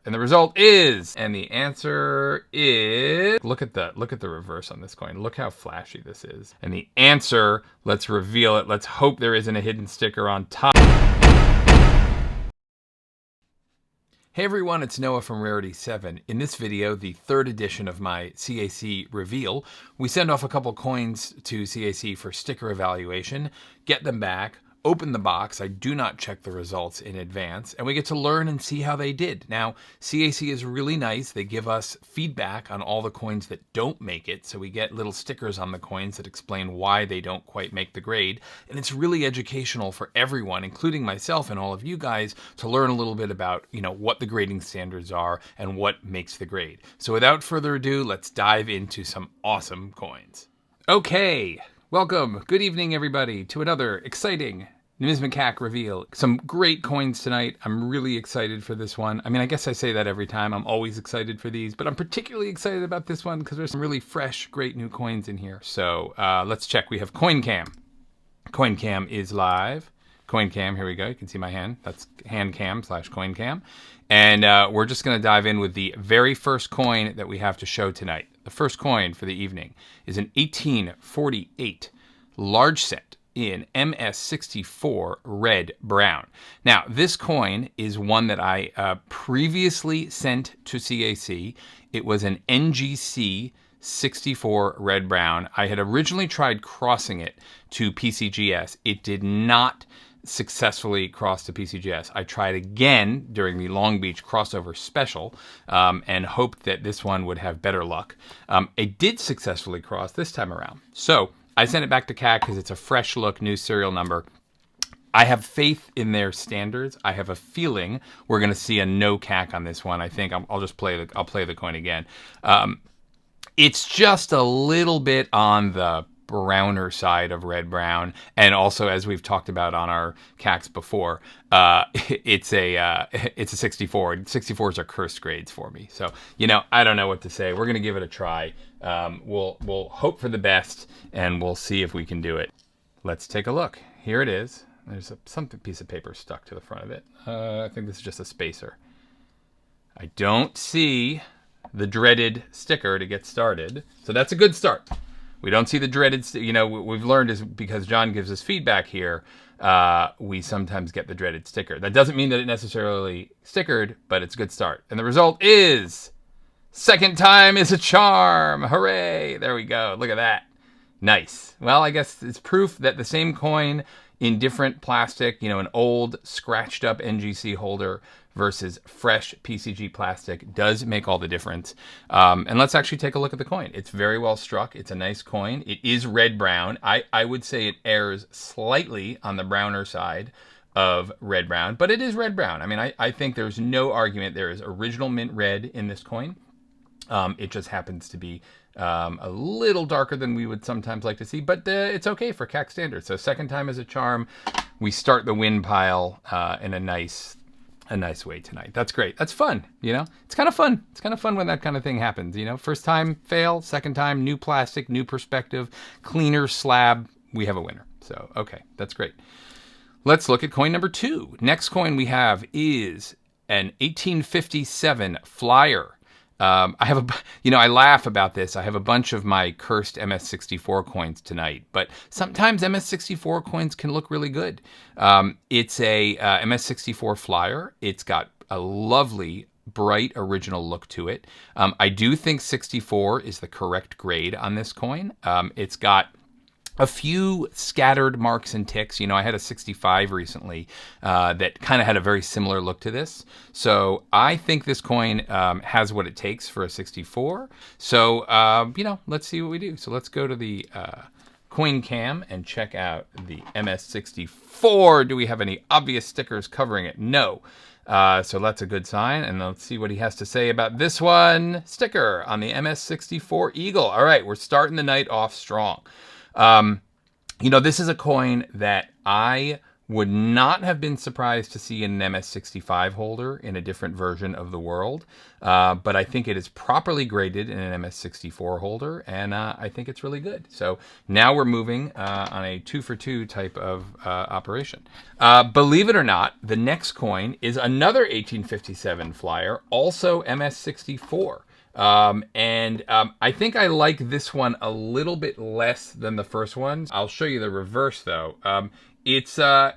And the result is, and the answer is, look at the reverse on this coin. Look how flashy this is. And the answer, let's reveal it. Let's hope there isn't a hidden sticker on top. Hey everyone, it's Noah from Rarity 7. In this video, the third edition of my CAC reveal, we send off a couple coins to CAC for sticker evaluation, get them back, open the box. I do not check the results in advance, and we get to learn and see how they did. Now, CAC is really nice. They give us feedback on all the coins that don't make it, so we get little stickers on the coins that explain why they don't quite make the grade, and it's really educational for everyone, including myself and all of you guys, to learn a little bit about, what the grading standards are and what makes the grade. So without further ado, let's dive into some awesome coins. Okay. Welcome, good evening everybody, to another exciting Numismatic CAC reveal. Some great coins tonight. I'm really excited for this one. I mean, I guess I say that every time. I'm always excited for these, but I'm particularly excited about this one because there's some really fresh, great new coins in here. So let's check. We have CoinCam. CoinCam is live. CoinCam, here we go. You can see my hand. That's handcam/CoinCam. And we're just going to dive in with the very first coin that we have to show tonight. The first coin for the evening is an 1848 large set in MS64 red brown. Now, this coin is one that I previously sent to CAC. It was an NGC 64 red brown. I had originally tried crossing it to PCGS. It did not successfully cross to PCGS. I tried again during the Long Beach crossover special and hoped that this one would have better luck. It did successfully cross this time around. So I sent it back to CAC because it's a fresh look, new serial number. I have faith in their standards. I have a feeling we're going to see a no CAC on this one. I think I'll just play the coin again. It's just a little bit on the browner side of red brown, and also, as we've talked about on our CACs before, it's a 64. 64s are cursed grades for me, so I don't know what to say. We're gonna give it a try. We'll hope for the best, and we'll see if we can do it. Let's take a look. Here it is. There's some piece of paper stuck to the front of it. I think this is just a spacer. I don't see the dreaded sticker to get started, so that's a good start. We don't see the dreaded, we've learned is because John gives us feedback here, we sometimes get the dreaded sticker. That doesn't mean that it necessarily stickered, but it's a good start. And the result is, second time is a charm. Hooray. There we go. Look at that. Nice. Well, I guess it's proof that the same coin in different plastic, an old scratched up NGC holder versus fresh PCG plastic does make all the difference. And let's actually take a look at the coin. It's very well struck. It's a nice coin. It is red-brown. I would say it errs slightly on the browner side of red-brown, but it is red-brown. I mean, I think there's no argument there is original mint red in this coin. It just happens to be a little darker than we would sometimes like to see, but it's okay for CAC standards. So second time is a charm. We start the win pile in a nice way tonight. That's great. That's fun. It's kind of fun. It's kind of fun when that kind of thing happens. First time fail, second time new plastic, new perspective, cleaner slab. We have a winner. So okay, that's great. Let's look at coin number 2. Next coin we have is an 1857 flyer. I laugh about this. I have a bunch of my cursed MS64 coins tonight, but sometimes MS64 coins can look really good. It's a MS64 flyer. It's got a lovely, bright, original look to it. I do think 64 is the correct grade on this coin. It's got a few scattered marks and ticks. I had a 65 recently that kind of had a very similar look to this. So I think this coin has what it takes for a 64. So, let's see what we do. So let's go to the CoinCam and check out the MS64. Do we have any obvious stickers covering it? No. So that's a good sign. And let's see what he has to say about this one. Sticker on the MS64 Eagle. All right, we're starting the night off strong. This is a coin that I Would not have been surprised to see an MS65 holder in a different version of the world, but I think it is properly graded in an MS64 holder, and I think it's really good. So now we're moving on a 2-for-2 type of operation. Believe it or not, the next coin is another 1857 flyer, also MS64. I think I like this one a little bit less than the first one. I'll show you the reverse though. It's a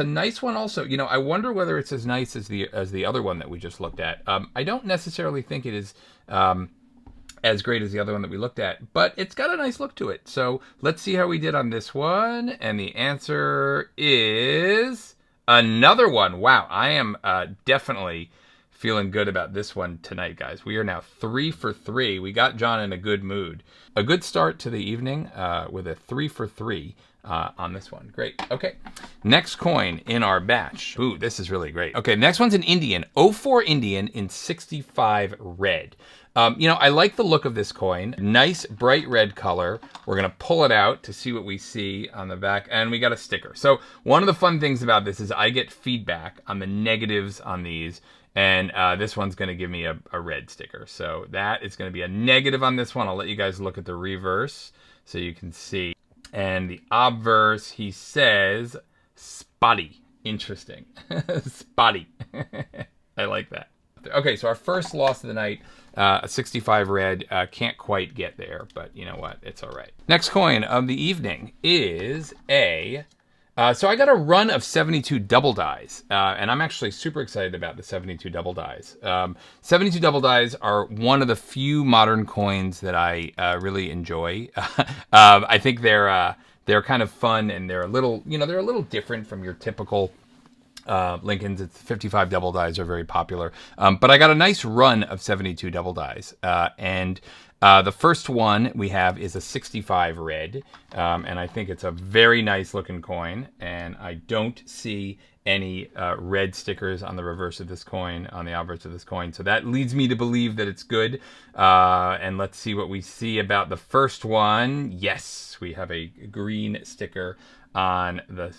nice one also. You know, I wonder whether it's as nice as the other one that we just looked at. I don't necessarily think it is as great as the other one that we looked at, but it's got a nice look to it. So let's see how we did on this one. And the answer is another one. Wow, I am definitely feeling good about this one tonight, guys. We are now 3 for 3. We got John in a good mood. A good start to the evening with a 3 for 3 on this one. Great. Okay. Next coin in our batch. Ooh, this is really great. Okay, next one's an Indian. 04 Indian in 65 red. You know, I like the look of this coin. Nice bright red color. We're going to pull it out to see what we see on the back. And we got a sticker. So one of the fun things about this is I get feedback on the negatives on these. And this one's going to give me a red sticker. So that is going to be a negative on this one. I'll let you guys look at the reverse so you can see. And the obverse, he says, spotty. Interesting. Spotty. I like that. Okay, so our first loss of the night, a 65 red. Can't quite get there, but you know what? It's all right. Next coin of the evening is a... so I got a run of 72 double dies, and I'm actually super excited about the 72 double dies. 72 double dies are one of the few modern coins that I really enjoy. I think they're kind of fun, and they're a little, you know, they're a little different from your typical Lincolns. It's 55 double dies are very popular, but I got a nice run of 72 double dies, and the first one we have is a 65 red, and I think it's a very nice looking coin, and I don't see any red stickers on the reverse of this coin, on the obverse of this coin, so that leads me to believe that it's good. And let's see what we see about the first one. Yes, we have a green sticker on the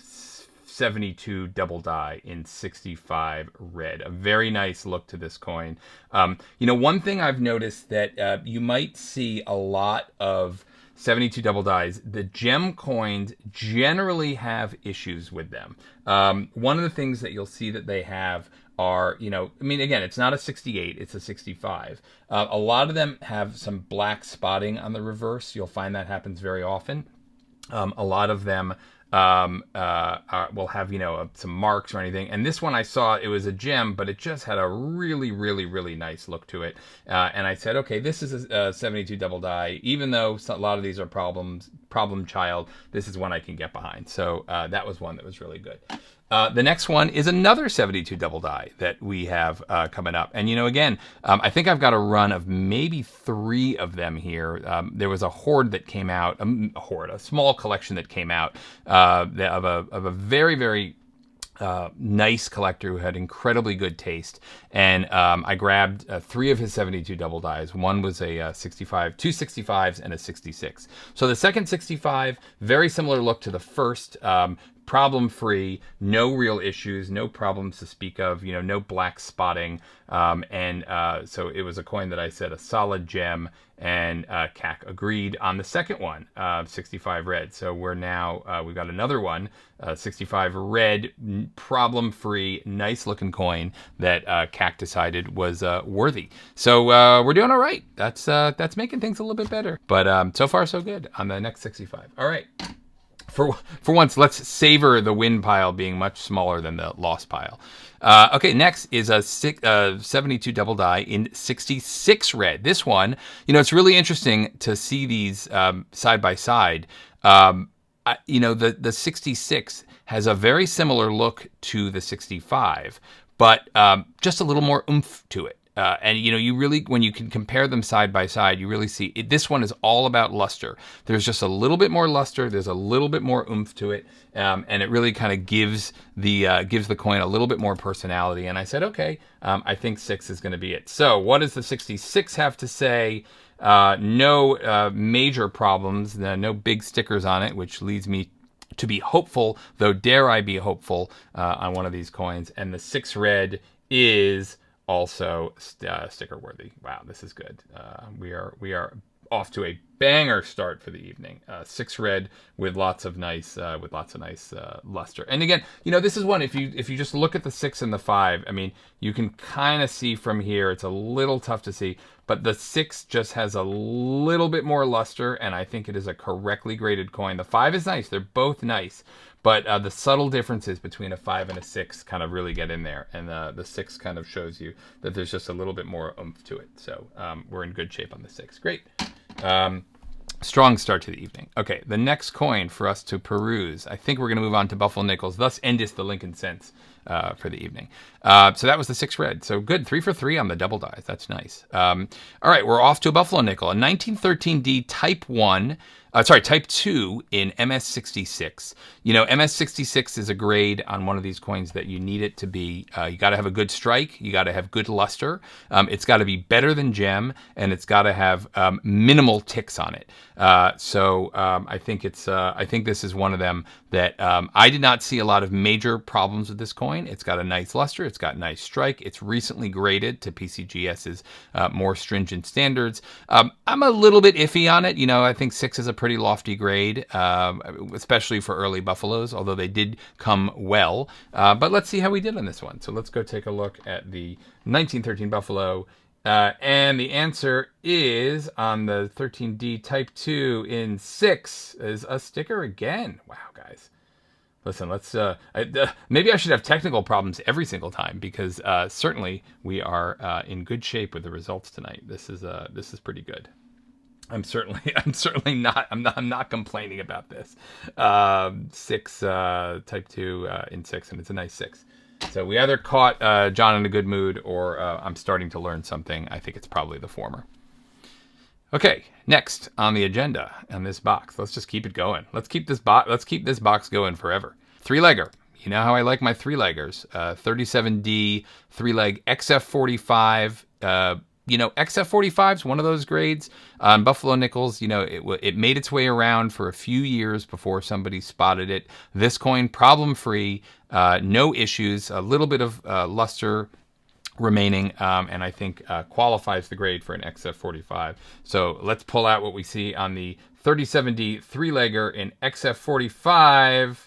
72 double die in 65 red. A very nice look to this coin. You know, one thing I've noticed that you might see a lot of 72 double dies, the gem coins generally have issues with them. One of the things that you'll see that they have are, you know, I mean, again, it's not a 68, it's a 65. A lot of them have some black spotting on the reverse. You'll find that happens very often. A lot of them will have, you know, some marks or anything. And this one I saw, it was a gem, but it just had a really, really, really nice look to it. And I said, okay, this is a 72 double die. Even though a lot of these are problem child, this is one I can get behind. So that was one that was really good. The next one is another 72 double die that we have coming up. And, you know, again, I think I've got a run of maybe 3 of them here. There was a horde that came out, a small collection that came out of a very, very nice collector who had incredibly good taste. And I grabbed 3 of his 72 double dies. One was a 65, 2 65s and a 66. So the second 65, very similar look to the first, problem-free, no real issues, no problems to speak of, you know, no black spotting. So it was a coin that I said a solid gem, and CAC agreed on the second one, 65 red. So we're now, we've got another one, 65 red, problem-free, nice-looking coin that CAC decided was worthy. So we're doing all right. That's making things a little bit better. But so far, so good on the next 65. All right. For once, let's savor the win pile being much smaller than the loss pile. Okay, next is a 72 double die in 66 red. This one, you know, it's really interesting to see these side by side. You know, the 66 has a very similar look to the 65, but just a little more oomph to it. And, you know, you really, when you can compare them side by side, you really see it. This one is all about luster. There's just a little bit more luster. There's a little bit more oomph to it. And it really kind of gives the coin a little bit more personality. And I said, okay, I think 6 is going to be it. So what does the 66 have to say? No major problems, no big stickers on it, which leads me to be hopeful, though dare I be hopeful on one of these coins. And the 6 red is also sticker worthy. Wow, this is good. We are off to a banger start for the evening. 6 red with lots of nice luster. And again, this is one, if you just look at the 6 and the 5, I mean, you can kind of see from here. It's a little tough to see, but the 6 just has a little bit more luster, and I think it is a correctly graded coin. The 5 is nice. They're both nice. But the subtle differences between a 5 and a 6 kind of really get in there. And the 6 kind of shows you that there's just a little bit more oomph to it. So we're in good shape on the 6. Great. Strong start to the evening. Okay, the next coin for us to peruse, I think we're going to move on to Buffalo Nickels, thus endeth the Lincoln Cents for the evening. So that was the 6 red. So good, 3 for 3 on the double dies. That's nice. All right, we're off to a Buffalo Nickel, a 1913D Type 2 in MS66. MS66 is a grade on one of these coins that you need it to be. You got to have a good strike. You got to have good luster. It's got to be better than gem, and it's got to have minimal ticks on it. So I think this is one of them that I did not see a lot of major problems with this coin. It's got a nice luster. It's got nice strike. It's recently graded to PCGS's more stringent standards. I'm a little bit iffy on it. I think 6 is a pretty lofty grade, especially for early Buffaloes, although they did come well. But let's see how we did on this one. So let's go take a look at the 1913 Buffalo. And the answer is on the 13D Type 2 in 6 is a sticker again. Wow, guys. Listen, let's maybe I should have technical problems every single time, because certainly we are in good shape with the results tonight. This is pretty good. I'm not complaining about this. 6 Type 2 in 6, and it's a nice 6. So we either caught John in a good mood, or I'm starting to learn something. I think it's probably the former. Okay, next on the agenda on this box. Let's just keep it going. Let's keep this box going forever. 3-legger. You know how I like my 3-leggers. 37D 3-leg XF45. XF45 is one of those grades. Buffalo Nickels, it made its way around for a few years before somebody spotted it. This coin, problem-free, no issues, a little bit of luster remaining, and I think qualifies the grade for an XF45. So let's pull out what we see on the 37D 3-legger in XF45,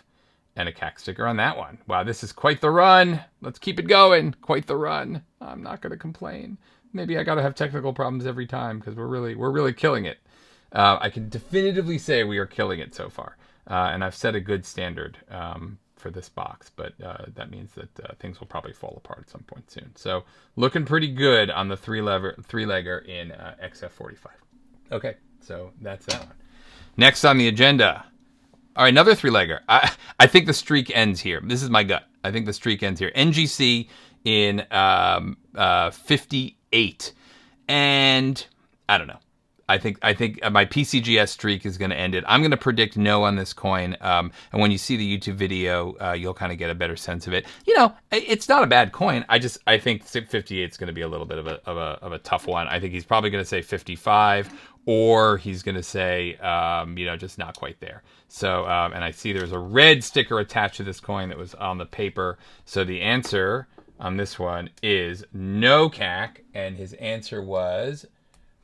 and a CAC sticker on that one. Wow, this is quite the run. Let's keep it going. Quite the run. I'm not going to complain. Maybe I got to have technical problems every time, because we're really killing it. I can definitively say we are killing it so far, and I've set a good standard for this box, but that means that things will probably fall apart at some point soon. So looking pretty good on the 3-legger in XF45. Okay, so that's that one. Next on the agenda. All right, another 3-legger. I think the streak ends here. This is my gut. I think the streak ends here. NGC in 58, and I don't know. I think my PCGS streak is going to end it. I'm going to predict no on this coin, and when you see the YouTube video, you'll kind of get a better sense of it. It's not a bad coin. I think 58 is going to be a little bit of a tough one. I think he's probably going to say 55, or he's going to say just not quite there. So and I see there's a red sticker attached to this coin that was on the paper. So the answer on this one is no CAC, and his answer was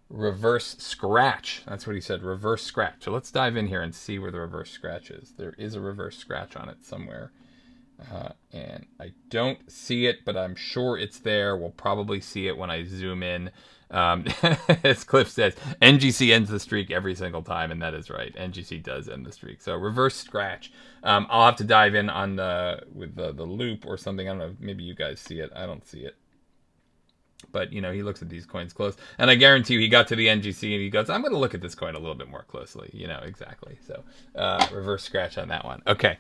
reverse scratch. That's what he said, reverse scratch. So let's dive in here and see where the reverse scratch is. There is a reverse scratch on it somewhere, and I don't see it, but I'm sure it's there. We'll probably see it when I zoom in. As Cliff says, NGC ends the streak every single time, and that is right. NGC does end the streak. So reverse scratch. I'll have to dive in on with the loop or something. I don't know. Maybe you guys see it. I don't see it. But, he looks at these coins close. And I guarantee you he got to the NGC and he goes, I'm going to look at this coin a little bit more closely. Exactly. So reverse scratch on that one. Okay.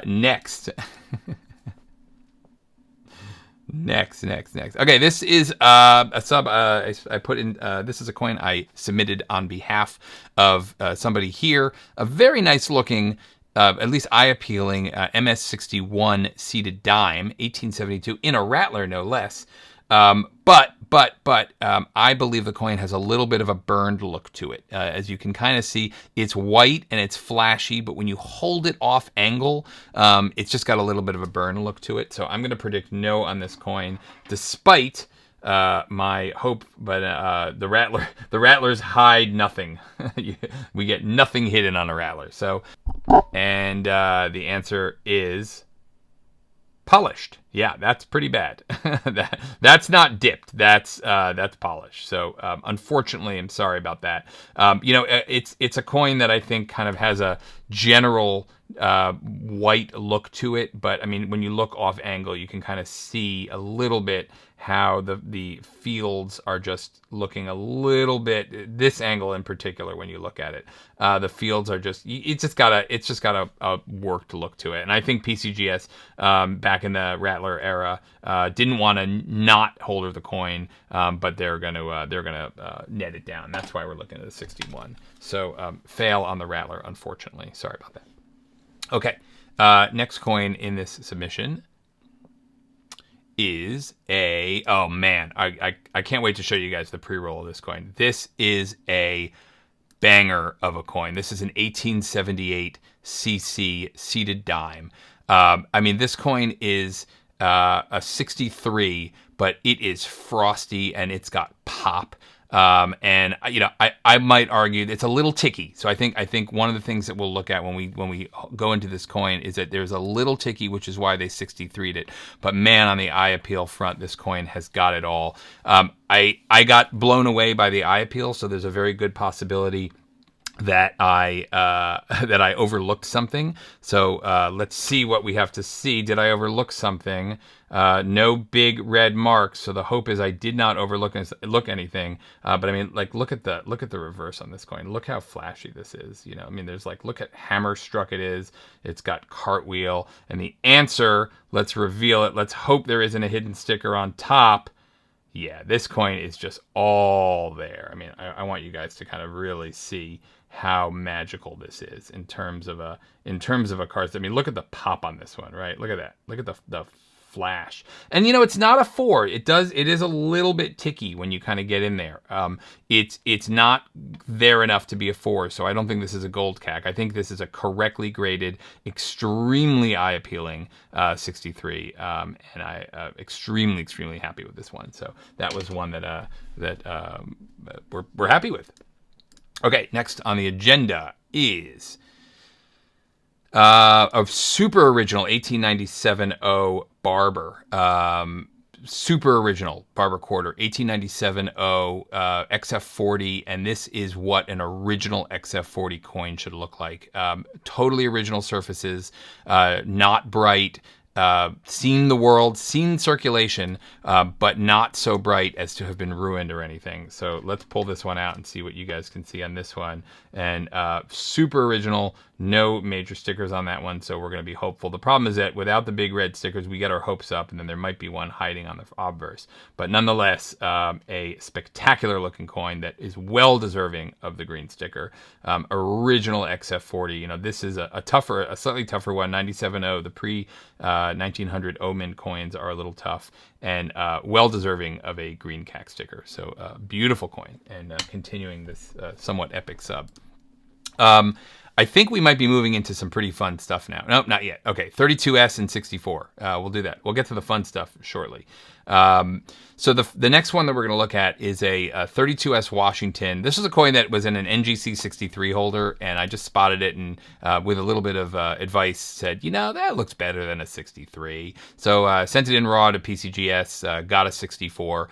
Next. Next. Okay, this is a sub. I put in. This is a coin I submitted on behalf of somebody here. A very nice looking, at least eye-appealing MS61 seated dime, 1872, in a Rattler, no less. But I believe the coin has a little bit of a burned look to it. As you can kind of see, it's white and it's flashy, but when you hold it off angle, it's just got a little bit of a burn look to it. So I'm going to predict no on this coin, despite my hope, but the Rattlers hide nothing. We get nothing hidden on a Rattler. So, and the answer is polished. Yeah, that's pretty bad. That's not dipped. That's polished. So unfortunately, I'm sorry about that. It's a coin that I think kind of has a general white look to it, but I mean, when you look off angle, you can kind of see a little bit how the fields are just looking a little bit, this angle in particular, when you look at it, the fields are just, it's just got a worked look to it. And I think PCGS back in the Rattler era didn't want to not hold the coin, but they're gonna net it down. That's why we're looking at a 61. So fail on the Rattler, unfortunately. Sorry about that. Okay, next coin in this submission is oh man, I can't wait to show you guys the pre-roll of this coin. This is a banger of a coin. This is an 1878 CC seated dime. I mean, this coin is a 63, but it is frosty and it's got pop. And I might argue it's a little ticky. So I think one of the things that we'll look at when we go into this coin is that there's a little ticky, which is why they 63'd it. But man, on the eye appeal front, this coin has got it all. I got blown away by the eye appeal, so there's a very good possibility that I overlooked something. So let's see what we have to see. Did I overlook something? No big red marks. So the hope is I did not overlook anything. But I mean, like, look at the reverse on this coin. Look how flashy this is. I mean, there's look at hammer struck it is. It's got cartwheel, and the answer. Let's reveal it. Let's hope there isn't a hidden sticker on top. Yeah, this coin is just all there. I mean, I want you guys to kind of really see how magical this is in terms of a card. I mean, look at the pop on this one, right? Look at that. Look at the flash. And it's not a 4. It is a little bit ticky when you kind of get in there. It's not there enough to be a 4, so I don't think this is a gold CAC. I think this is a correctly graded, extremely eye appealing 63, and I extremely happy with this one. So that was one that we're happy with. Okay, next on the agenda is a super original 1897-0 Barber. Super original Barber Quarter, 1897-0 XF40, and this is what an original XF40 coin should look like. Totally original surfaces, not bright, seen the world, seen circulation, but not so bright as to have been ruined or anything. So let's pull this one out and see what you guys can see on this one. And super original, no major stickers on that one, so we're going to be hopeful. The problem is that without the big red stickers, we get our hopes up, and then there might be one hiding on the obverse. But nonetheless, a spectacular looking coin that is well deserving of the green sticker. Original XF40. This is a slightly tougher one. 97-0. The pre 1900 Omen coins are a little tough, and well deserving of a green CAC sticker. So beautiful coin, and continuing this somewhat epic sub. I think we might be moving into some pretty fun stuff now. Nope, not yet. Okay, 32S and 64. We'll do that. We'll get to the fun stuff shortly. So the next one that we're going to look at is a 32S Washington. This is a coin that was in an NGC 63 holder, and I just spotted it and with a little bit of advice said, that looks better than a 63. So sent it in raw to PCGS, got a 64.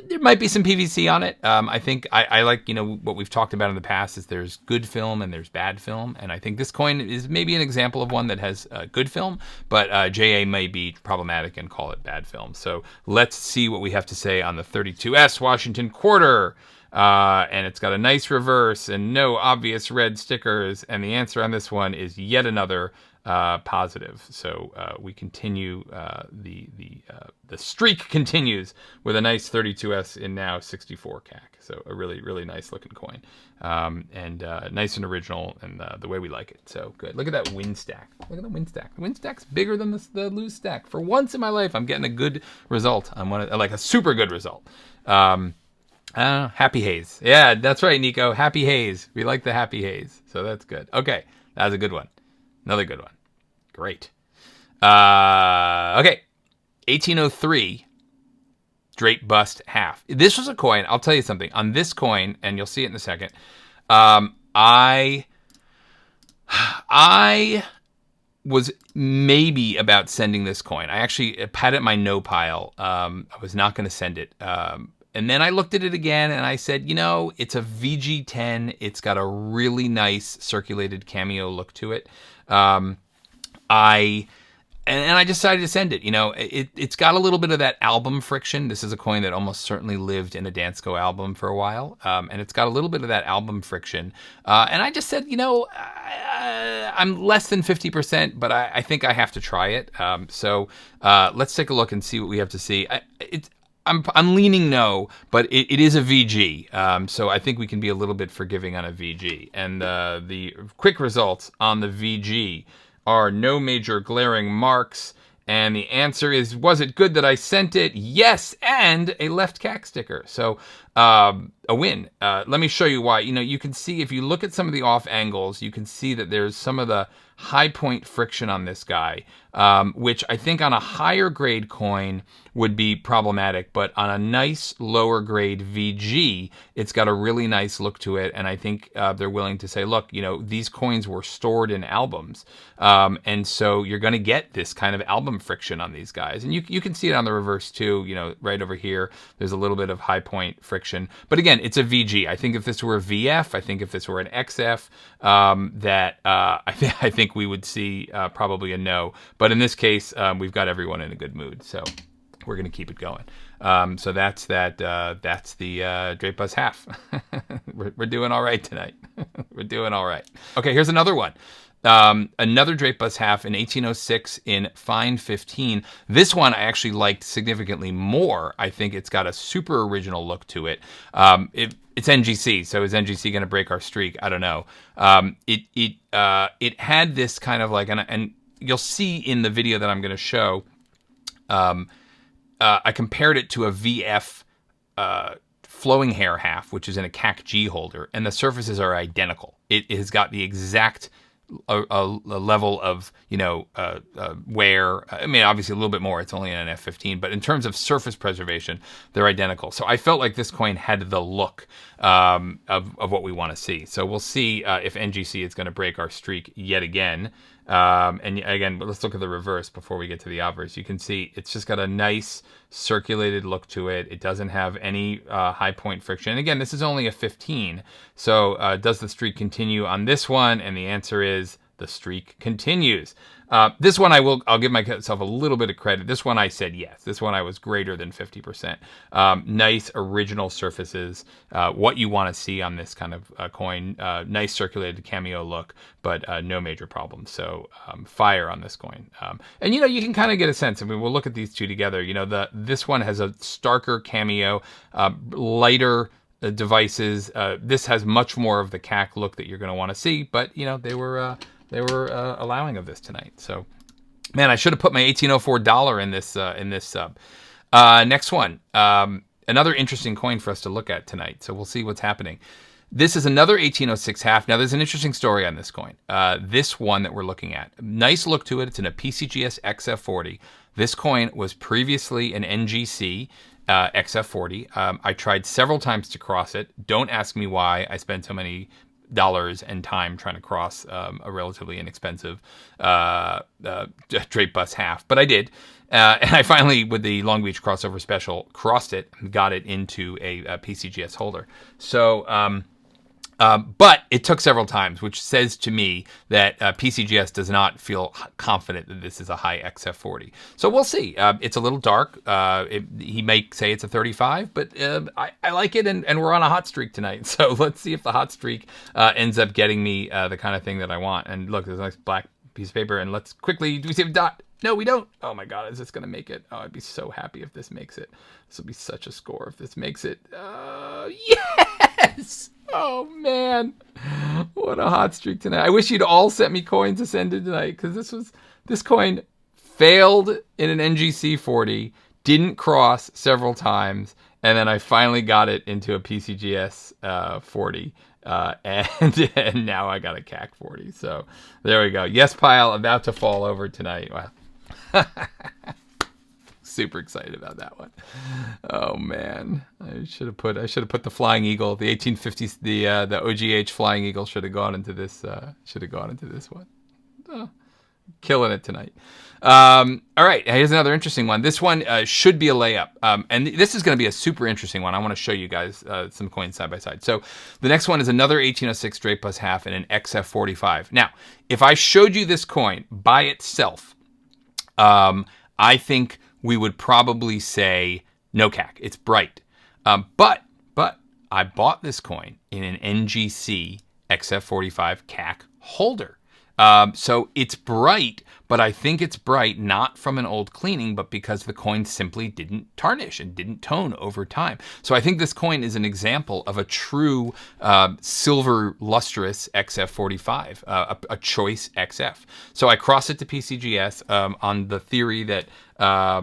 There might be some PVC on it. I think I like, what we've talked about in the past is there's good film and there's bad film. And I think this coin is maybe an example of one that has good film, but JA may be problematic and call it bad film. So let's see what we have to say on the 32S Washington Quarter. And it's got a nice reverse and no obvious red stickers. And the answer on this one is yet another positive. So we continue, the streak continues with a nice 32S in now 64 CAC. So a really, really nice looking coin, and nice and original, and the way we like it. So good. Look at that win stack. Look at the win stack. The win stack's bigger than the lose stack. For once in my life, I'm getting a good result. I'm like a super good result. Happy haze. Yeah, that's right, Nico. Happy haze. We like the happy haze. So that's good. Okay, that was a good one. Another good one. Great. Okay, 1803. Draped bust half. This was a coin. I'll tell you something. On this coin, and you'll see it in a second. I was maybe about sending this coin. I actually had it in my no pile. I was not going to send it. And then I looked at it again and I said, you know, it's a VG10. It's got a really nice circulated cameo look to it. And I decided to send it. You know, it's got a little bit of that album friction. This is a coin that almost certainly lived in a Dansko album for a while. And it's got a little bit of that album friction. And I just said, you know, I'm less than 50%, but I think I have to try it. So let's take a look and see what we have to see. I'm leaning no, but it is a VG. So I think we can be a little bit forgiving on a VG. And the quick results on the VG are no major glaring marks. And the answer is, was it good that I sent it? Yes, and a left CAC sticker. So a win. Let me show you why. You know, you can see if you look at some of the off angles, you can see that there's some of the high point friction on this guy, which I think on a higher grade coin would be problematic, but on a nice lower grade VG, it's got a really nice look to it. And I think they're willing to say, look, you know, these coins were stored in albums. And so you're going to get this kind of album friction on these guys. And you can see it on the reverse too, you know, right over here, there's a little bit of high point friction. But again, it's a VG. I think if this were a VF, I think if this were an XF, I think we would see probably a no. But in this case, we've got everyone in a good mood. So we're going to keep it going. So that's the Draped bust half. we're doing all right tonight. We're doing all right. Okay, here's another one. Another Draped bust half in 1806 in fine 15. This one I actually liked significantly more. I think it's got a super original look to it. It's NGC, so is NGC going to break our streak? I don't know. It had this kind of like, and you'll see in the video that I'm going to show, I compared it to a VF flowing hair half, which is in a CAC G holder, and the surfaces are identical. It has got the exact a level of, you know, wear. I mean, obviously a little bit more. It's only an F15, but in terms of surface preservation, they're identical. So I felt like this coin had the look of what we want to see. So we'll see if NGC is going to break our streak yet again. And again, let's look at the reverse before we get to the obverse. You can see it's just got a nice circulated look to it. It doesn't have any high point friction. And again, this is only a 15. So does the streak continue on this one? And the answer is the streak continues. This one I'll give myself a little bit of credit. This one I said yes. This one I was greater than 50%. Nice original surfaces. What you want to see on this kind of coin. Nice circulated cameo look, but no major problems. So fire on this coin. And you know, you can kind of get a sense. I mean, we'll look at these two together. You know, this one has a starker cameo, lighter devices. This has much more of the CAC look that you're going to want to see. But you know, they were allowing of this tonight. So, man, I should have put my $1804 in this sub. Next one, another interesting coin for us to look at tonight. So we'll see what's happening. This is another 1806 half. Now, there's an interesting story on this coin. This one that we're looking at, nice look to it. It's in a PCGS XF40. This coin was previously an NGC XF40. I tried several times to cross it. Don't ask me why I spent so many dollars and time trying to cross a relatively inexpensive Draped bust half, but I did, and I finally, with the Long Beach crossover special, crossed it and got it into a PCGS holder. So but it took several times, which says to me that PCGS does not feel confident that this is a high XF40. So we'll see. It's a little dark. He may say it's a 35, but I like it, and we're on a hot streak tonight. So let's see if the hot streak ends up getting me the kind of thing that I want. And look, there's a nice piece of paper, and let's quickly, do we see a dot? No, we don't. Oh my God, is this gonna make it? Oh, I'd be so happy if this makes it. This will be such a score if this makes it. Yes! Oh man, what a hot streak tonight. I wish you'd all sent me coins to send in tonight, because this coin failed in an NGC 40, didn't cross several times, and then I finally got it into a PCGS 40. And now I got a CAC 40. So there we go. Yes pile about to fall over tonight. Wow. Super excited about that one. Oh man, I should have put the Flying Eagle, the 1850s, the OGH Flying Eagle should have gone into this. One. Oh, killing it tonight. All right, here's another interesting one. This one should be a layup, and this is going to be a super interesting one. I want to show you guys some coins side by side. So the next one is another 1806 Draped plus half and an XF45. Now, if I showed you this coin by itself, I think we would probably say no CAC. It's bright, but I bought this coin in an NGC XF45 CAC holder. So it's bright, but I think it's bright not from an old cleaning, but because the coin simply didn't tarnish and didn't tone over time. So I think this coin is an example of a true silver lustrous XF45, a choice XF. So I cross it to PCGS on the theory that I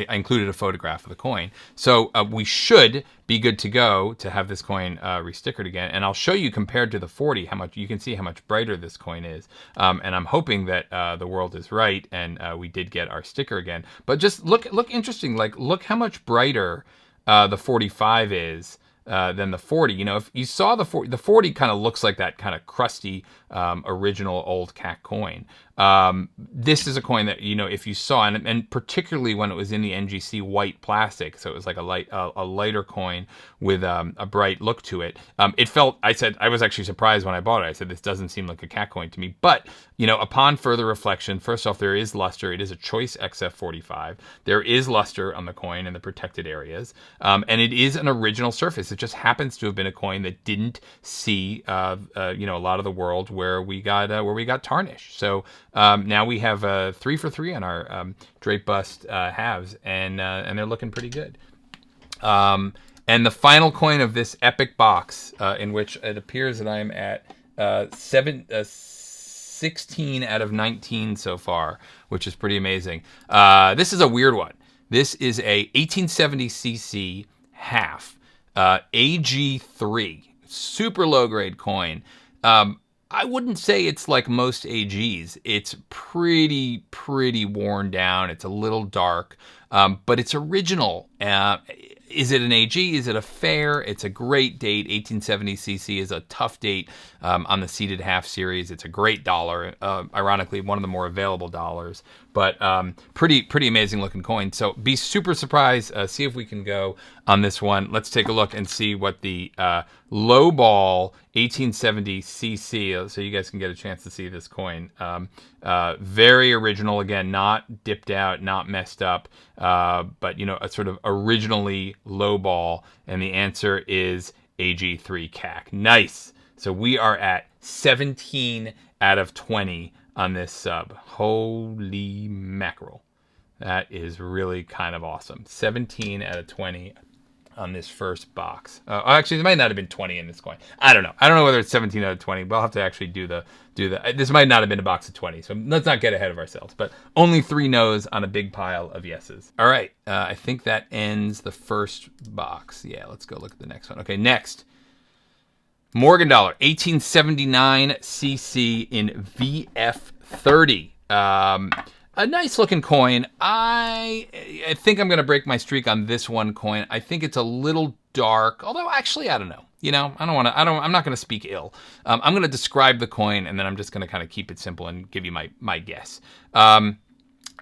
included a photograph of the coin. So we should be good to go to have this coin restickered again. And I'll show you compared to the 40, how much you can see how much brighter this coin is. And I'm hoping that the world is right and we did get our sticker again. But just look interesting. Like, look how much brighter the 45 is than the 40. You know, if you saw the 40 kind of looks like that kind of crusty original old CAC coin. This is a coin that, you know, if you saw, and particularly when it was in the NGC white plastic, so it was like a lighter coin with a bright look to it. It felt, I was actually surprised when I bought it. I said, this doesn't seem like a CAC coin to me. But, you know, upon further reflection, first off, there is luster. It is a choice XF45. There is luster on the coin in the protected areas. And it is an original surface. It just happens to have been a coin that didn't see, you know, a lot of the world where we got tarnish. So now we have 3 for 3 on our Draped bust halves, and they're looking pretty good. And the final coin of this epic box, in which it appears that I'm at 16 out of 19 so far, which is pretty amazing. This is a weird one. This is a 1870cc half, AG3, super low grade coin. I wouldn't say it's like most AGs. It's pretty worn down. It's a little dark, but it's original. Is it an AG? Is it a fair? It's a great date. 1870cc is a tough date on the seeded half series. It's a great dollar. Ironically, one of the more available dollars, but pretty amazing looking coin. So be super surprised. See if we can go on this one. Let's take a look and see what the low ball 1870cc, so you guys can get a chance to see this coin. Very original, again, not dipped out, not messed up, but, you know, a sort of originally low ball, and the answer is AG3 CAC. Nice. So we are at 17 out of 20 on this sub. Holy mackerel. That is really kind of awesome. 17 out of 20 on this first box. Actually, there might not have been 20 in this coin. I don't know. I don't know whether it's 17 out of 20, but I'll have to actually do the. This might not have been a box of 20, so let's not get ahead of ourselves. But only 3 no's on a big pile of yeses. All right, I think that ends the first box. Yeah, let's go look at the next one. Okay, next. Morgan Dollar, 1879cc in VF30. A nice looking coin. I think I'm going to break my streak on this one coin. I think it's a little dark, although actually, I don't know. You know, I'm not going to speak ill. I'm going to describe the coin, and then I'm just going to kind of keep it simple and give you my guess. Morgan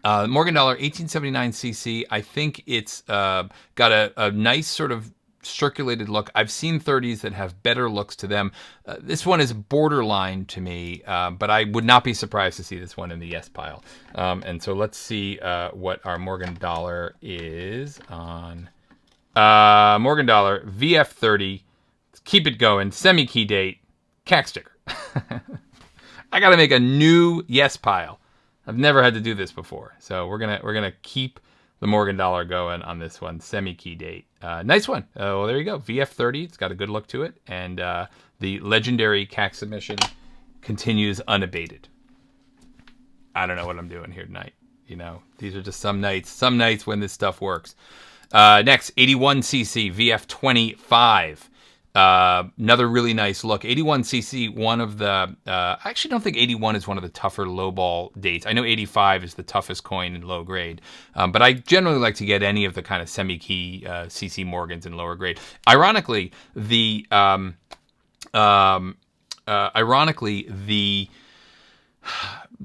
Dollar, 1879cc. I think it's got a nice sort of circulated look. I've seen 30s that have better looks to them. This one is borderline to me, but I would not be surprised to see this one in the yes pile. And so let's see what our Morgan Dollar is on. Morgan Dollar, VF30. Let's keep it going. Semi-key date. CAC sticker. I got to make a new yes pile. I've never had to do this before, so we're gonna keep the Morgan dollar going on this one. Semi-key date, nice one. Well, there you go. VF30. It's got a good look to it, and the legendary CAC submission continues unabated. I don't know what I'm doing here tonight. You know, these are just some nights when this stuff works. Next, 81cc VF25. Another really nice look. 81cc, one of the, I actually don't think 81 is one of the tougher lowball dates. I know 85 is the toughest coin in low grade, but I generally like to get any of the kind of semi-key CC Morgans in lower grade. Ironically, the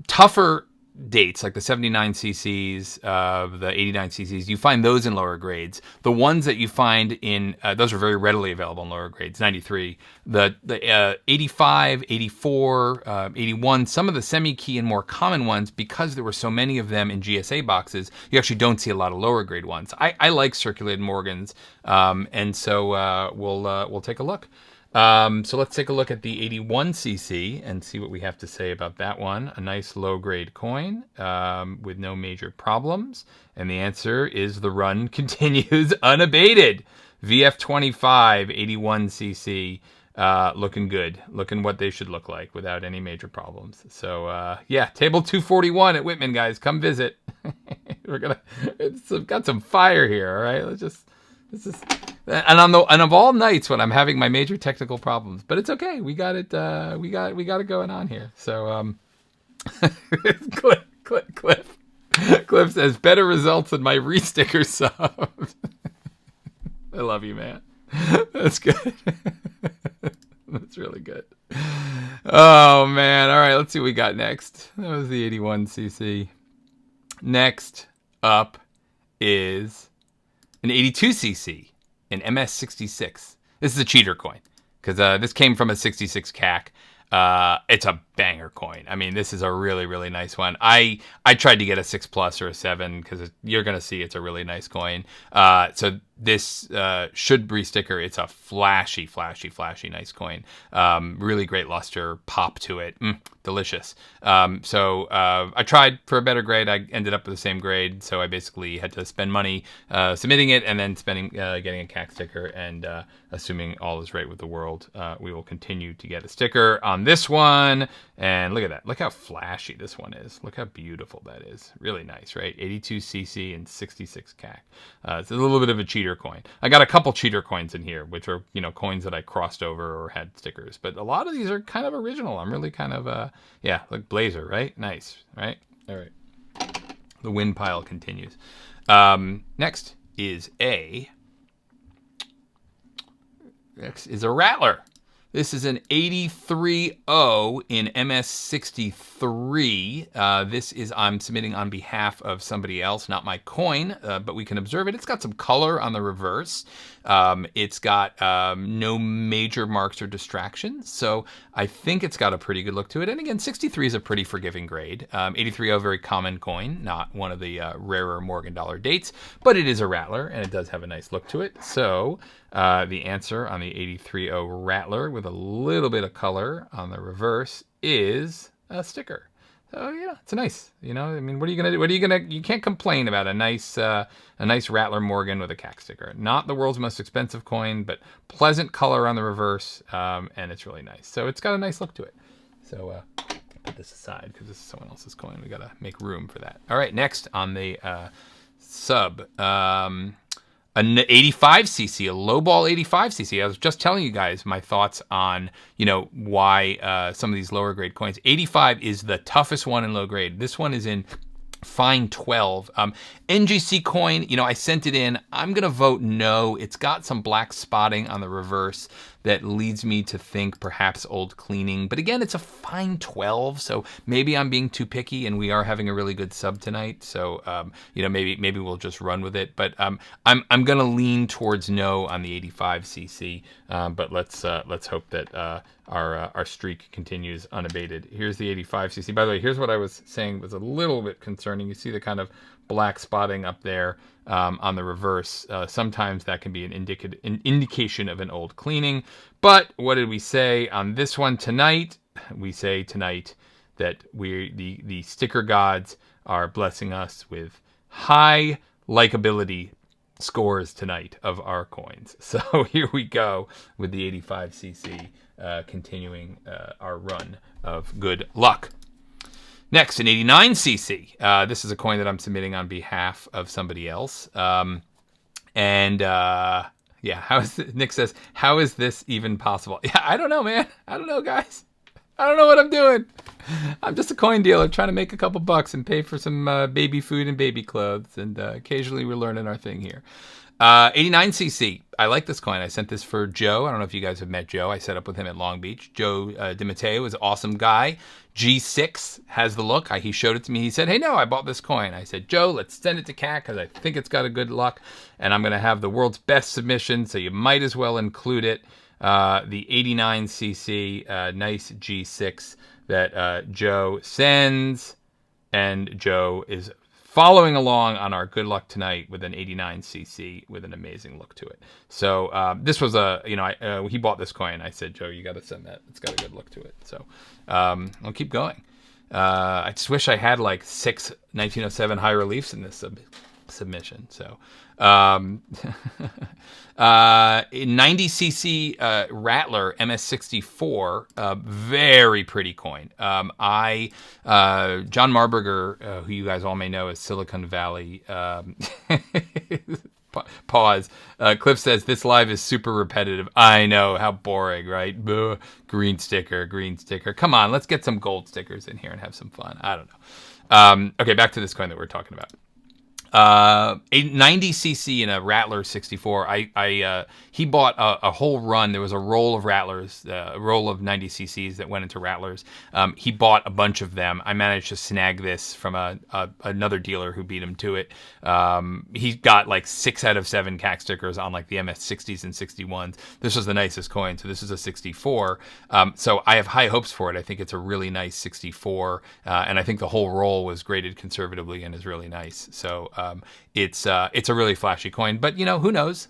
tougher dates like the 79 cc's, the 89 cc's, you find those in lower grades. The ones that you find in those are very readily available in lower grades. 93, the 85, 84, 81, some of the semi-key and more common ones, because there were so many of them in GSA boxes, you actually don't see a lot of lower grade ones. I like circulated Morgans, and so we'll take a look. So let's take a look at the 81cc and see what we have to say about that one. A nice low-grade coin with no major problems. And the answer is the run continues unabated. VF25, 81cc, looking good. Looking what they should look like without any major problems. So, yeah, table 241 at Whitman, guys. Come visit. It's got some fire here, all right? And of all nights when I'm having my major technical problems, but it's okay. We got it. We got it going on here. So, Cliff says better results than my resticker sub. I love you, man. That's good. That's really good. Oh man. All right. Let's see what we got next. That was the 81cc. Next up is an 82cc. An MS66. This is a cheater coin because this came from a 66 CAC. It's a banger coin. I mean, this is a really, really nice one. I tried to get a 6+ or a 7 because you're going to see it's a really nice coin. So this should re-sticker. It's a flashy nice coin. Really great luster, pop to it. Delicious. So I tried for a better grade. I ended up with the same grade. So I basically had to spend money submitting it and then getting a CAC sticker. And assuming all is right with the world, we will continue to get a sticker on this one. And look at that. Look how flashy this one is. Look how beautiful that is. Really nice, right? 82cc and 66 CAC. It's a little bit of a cheater coin. I got a couple cheater coins in here, which are, coins that I crossed over or had stickers. But a lot of these are kind of original. I'm really kind of, yeah, like Blazer, right? Nice, right? All right. The win pile continues. Next is a Rattler. This is an 83.0 in MS63. This is, I'm submitting on behalf of somebody else, not my coin, but we can observe it. It's got some color on the reverse. It's got no major marks or distractions, so I think it's got a pretty good look to it. And again, 63 is a pretty forgiving grade. 83.0, very common coin, not one of the rarer Morgan dollar dates, but it is a Rattler, and it does have a nice look to it. So the answer on the 83.0 Rattler with a little bit of color on the reverse is a sticker. So yeah, it's nice. I mean, what are you gonna do? You can't complain about a nice Rattler Morgan with a CAC sticker. Not the world's most expensive coin, but pleasant color on the reverse, and it's really nice. So it's got a nice look to it. So put this aside because this is someone else's coin. We gotta make room for that. All right, next on the sub. An 85cc, a lowball 85cc. I was just telling you guys my thoughts on, why some of these lower grade coins. 85 is the toughest one in low grade. This one is in fine 12. NGC coin, I sent it in. I'm going to vote no. It's got some black spotting on the reverse that leads me to think perhaps old cleaning. But again, it's a fine 12, so maybe I'm being too picky, and we are having a really good sub tonight. So, maybe we'll just run with it. But I'm going to lean towards no on the 85cc. But let's hope that our streak continues unabated. Here's the 85cc. By the way, here's what I was saying was a little bit concerning. You see the kind of black spotting up there on the reverse. Sometimes that can be an indication of an old cleaning. But what did we say on this one tonight? We say tonight that the sticker gods are blessing us with high likability scores tonight of our coins. So here we go with the 85cc, continuing our run of good luck. Next, an 89cc. This is a coin that I'm submitting on behalf of somebody else. Yeah, Nick says, how is this even possible? Yeah, I don't know, man. I don't know, guys. I don't know what I'm doing. I'm just a coin dealer trying to make a couple bucks and pay for some baby food and baby clothes. And occasionally we're learning our thing here. 89cc. I like this coin. I sent this for Joe. I don't know if you guys have met Joe. I set up with him at Long Beach. Joe DiMatteo is an awesome guy. G6 has the look. He showed it to me. He said, hey, no, I bought this coin. I said, Joe, let's send it to CAC because I think it's got a good luck. And I'm going to have the world's best submission, so you might as well include it. The 89cc, nice G6 that Joe sends. And Joe is following along on our good luck tonight with an 89cc with an amazing look to it. So this was he bought this coin. I said, Joe, you got to send that. It's got a good look to it. So I'll keep going. I just wish I had like 6 1907 high reliefs in this submission. So 90cc Rattler MS64, very pretty coin. John Marburger, who you guys all may know as Silicon Valley, pause. Cliff says, this live is super repetitive. I know, how boring, right? Buh. Green sticker. Come on, let's get some gold stickers in here and have some fun. I don't know. Okay, back to this coin that we're talking about. 90cc in a Rattler 64. He bought a whole run. There was a roll of Rattlers, a roll of 90cc's that went into Rattlers. He bought a bunch of them. I managed to snag this from another dealer who beat him to it. He got like 6 out of 7 CAC stickers on like the MS60s and 61s. This was the nicest coin. So this is a 64. So I have high hopes for it. I think it's a really nice 64. And I think the whole roll was graded conservatively and is really nice. So it's a really flashy coin, but who knows?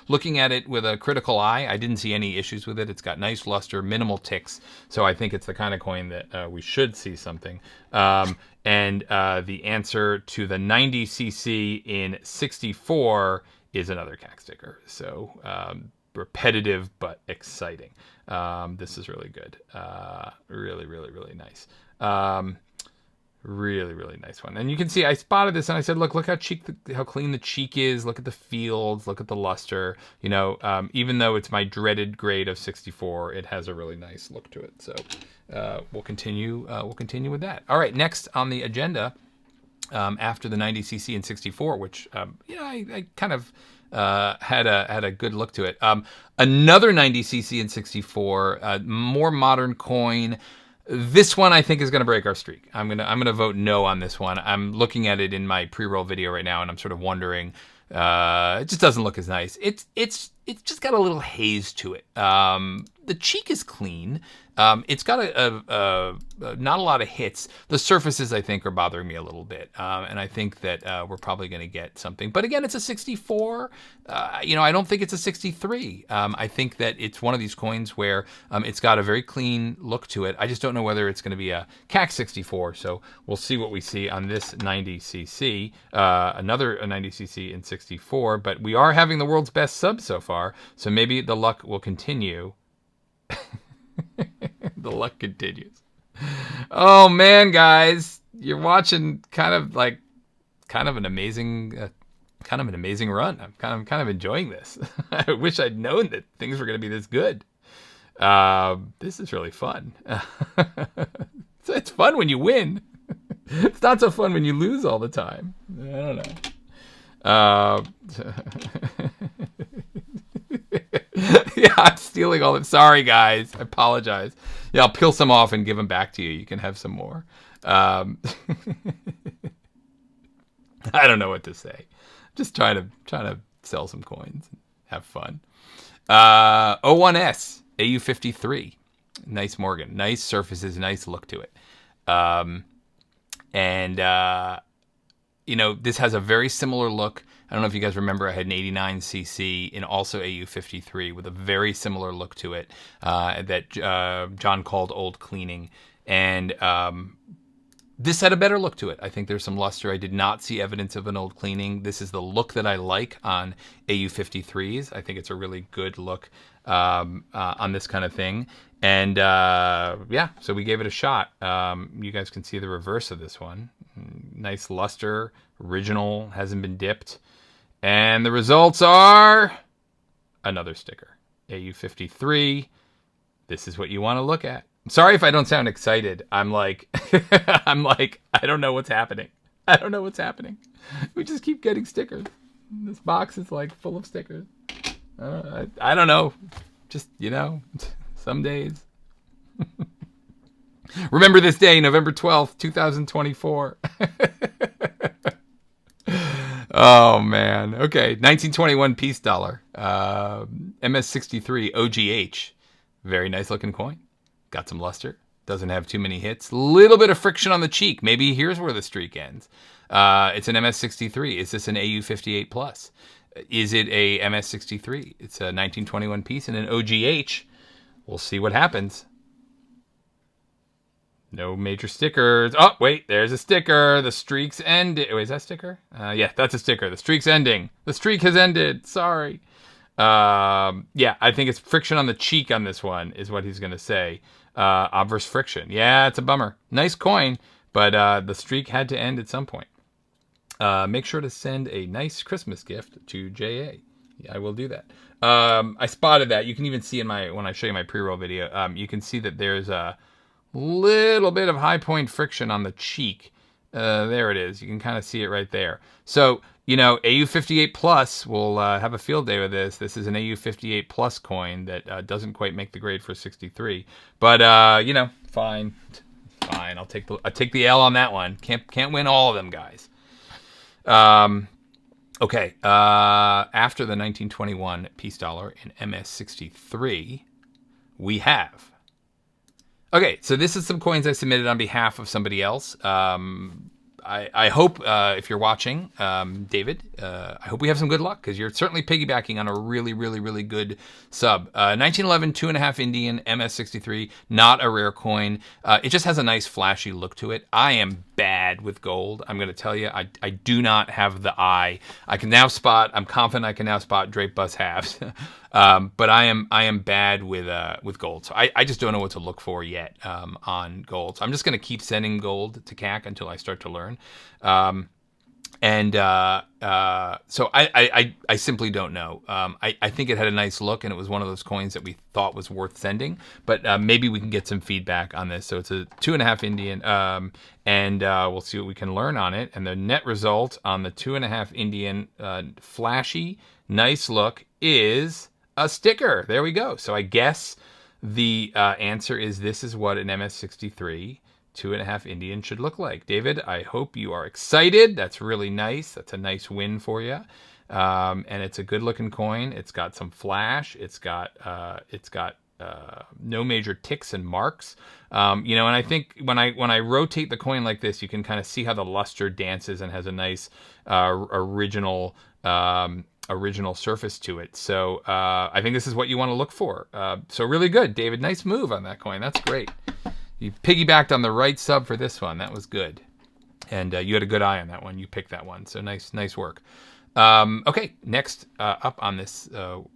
Looking at it with a critical eye, I didn't see any issues with it. It's got nice luster, minimal ticks, so I think it's the kind of coin that we should see something. And the answer to the 90cc in 64 is another CAC sticker. So repetitive but exciting. This is really good. Really, really, really nice. Really, really nice one. And you can see I spotted this and I said, look how clean the cheek is. Look at the fields. Look at the luster. Even though it's my dreaded grade of 64, it has a really nice look to it. So we'll continue with that. All right, next on the agenda, after the 90cc and 64, which I kind of had a good look to it. Another 90cc and 64, more modern coin. This one I think is going to break our streak. I'm gonna vote no on this one. I'm looking at it in my pre-roll video right now, and I'm sort of wondering. It just doesn't look as nice. It's just got a little haze to it. The cheek is clean. It's got not a lot of hits. The surfaces, I think, are bothering me a little bit. And I think that we're probably going to get something. But again, it's a 64. I don't think it's a 63. I think that it's one of these coins where it's got a very clean look to it. I just don't know whether it's going to be a CAC 64. So we'll see what we see on this 90cc. Another 90cc in 64. But we are having the world's best sub so far. So maybe the luck will continue. The luck continues. Oh man, guys, you're watching kind of an amazing run. I'm kind of enjoying this. I wish I'd known that things were going to be this good. This is really fun. It's fun when you win. It's not so fun when you lose all the time. I don't know. Yeah, I'm stealing all of it. Sorry, guys. I apologize. Yeah, I'll peel some off and give them back to you. You can have some more. I don't know what to say. Just trying to sell some coins and have fun. 01S AU53. Nice Morgan. Nice surfaces. Nice look to it. This has a very similar look. I don't know if you guys remember, I had an 89cc in also AU53 with a very similar look to it that John called Old Cleaning. And this had a better look to it. I think there's some luster. I did not see evidence of an old cleaning. This is the look that I like on AU53s. I think it's a really good look on this kind of thing. And yeah, so we gave it a shot. You guys can see the reverse of this one. Nice luster, original, hasn't been dipped. And the results are another sticker. AU53. This is what you want to look at. Sorry if I don't sound excited. I'm like, I don't know what's happening. I don't know what's happening. We just keep getting stickers. This box is like full of stickers. I don't know. Just, some days. Remember this day, November 12th, 2024. Oh, man. Okay. 1921 Peace Dollar. MS63 OGH. Very nice looking coin. Got some luster. Doesn't have too many hits. Little bit of friction on the cheek. Maybe here's where the streak ends. It's an MS63. Is this an AU58 plus? Is it a MS63? It's a 1921 piece and an OGH. We'll see what happens. No major stickers. Oh, wait, there's a sticker. The streak's ended. Wait, is that a sticker? Yeah, that's a sticker. The streak's ending. The streak has ended. Sorry. Yeah, I think it's friction on the cheek on this one is what he's going to say. Obverse friction. Yeah, it's a bummer. Nice coin, but the streak had to end at some point. Make sure to send a nice Christmas gift to JA. Yeah, I will do that. I spotted that. You can even see when I show you my pre-roll video, you can see that there's a little bit of high point friction on the cheek. There it is. You can kind of see it right there. So, AU58 Plus, we'll have a field day with this. This is an AU58 Plus coin that doesn't quite make the grade for 63. But, fine. Fine. I'll take the L on that one. Can't win all of them, guys. Okay. After the 1921 Peace Dollar in MS63, we have... Okay, so this is some coins I submitted on behalf of somebody else. I hope, if you're watching, David, I hope we have some good luck, because you're certainly piggybacking on a really, really, really good sub. 1911 2.5 Indian MS63, not a rare coin. It just has a nice flashy look to it. I am bad with gold. I'm going to tell you, I do not have the eye. I'm confident I can now spot Draped bus halves. But I am bad with gold. So I just don't know what to look for yet on gold. So I'm just going to keep sending gold to CAC until I start to learn. So I simply don't know. I think it had a nice look, and it was one of those coins that we thought was worth sending. But maybe we can get some feedback on this. So it's a 2.5 Indian, and we'll see what we can learn on it. And the net result on the 2.5 Indian flashy, nice look is a sticker. There we go. So I guess the answer is this is what an MS63 2.5 Indian should look like. David, I hope you are excited. That's really nice. That's a nice win for you. And it's a good looking coin. It's got some flash. It's got no major ticks and marks. And I think when I rotate the coin like this, you can kind of see how the luster dances and has a nice original surface to it. So I think this is what you want to look for. So really good, David. Nice move on that coin. That's great. You piggybacked on the right sub for this one. That was good. And you had a good eye on that one. You picked that one. So nice work. Okay, next up on this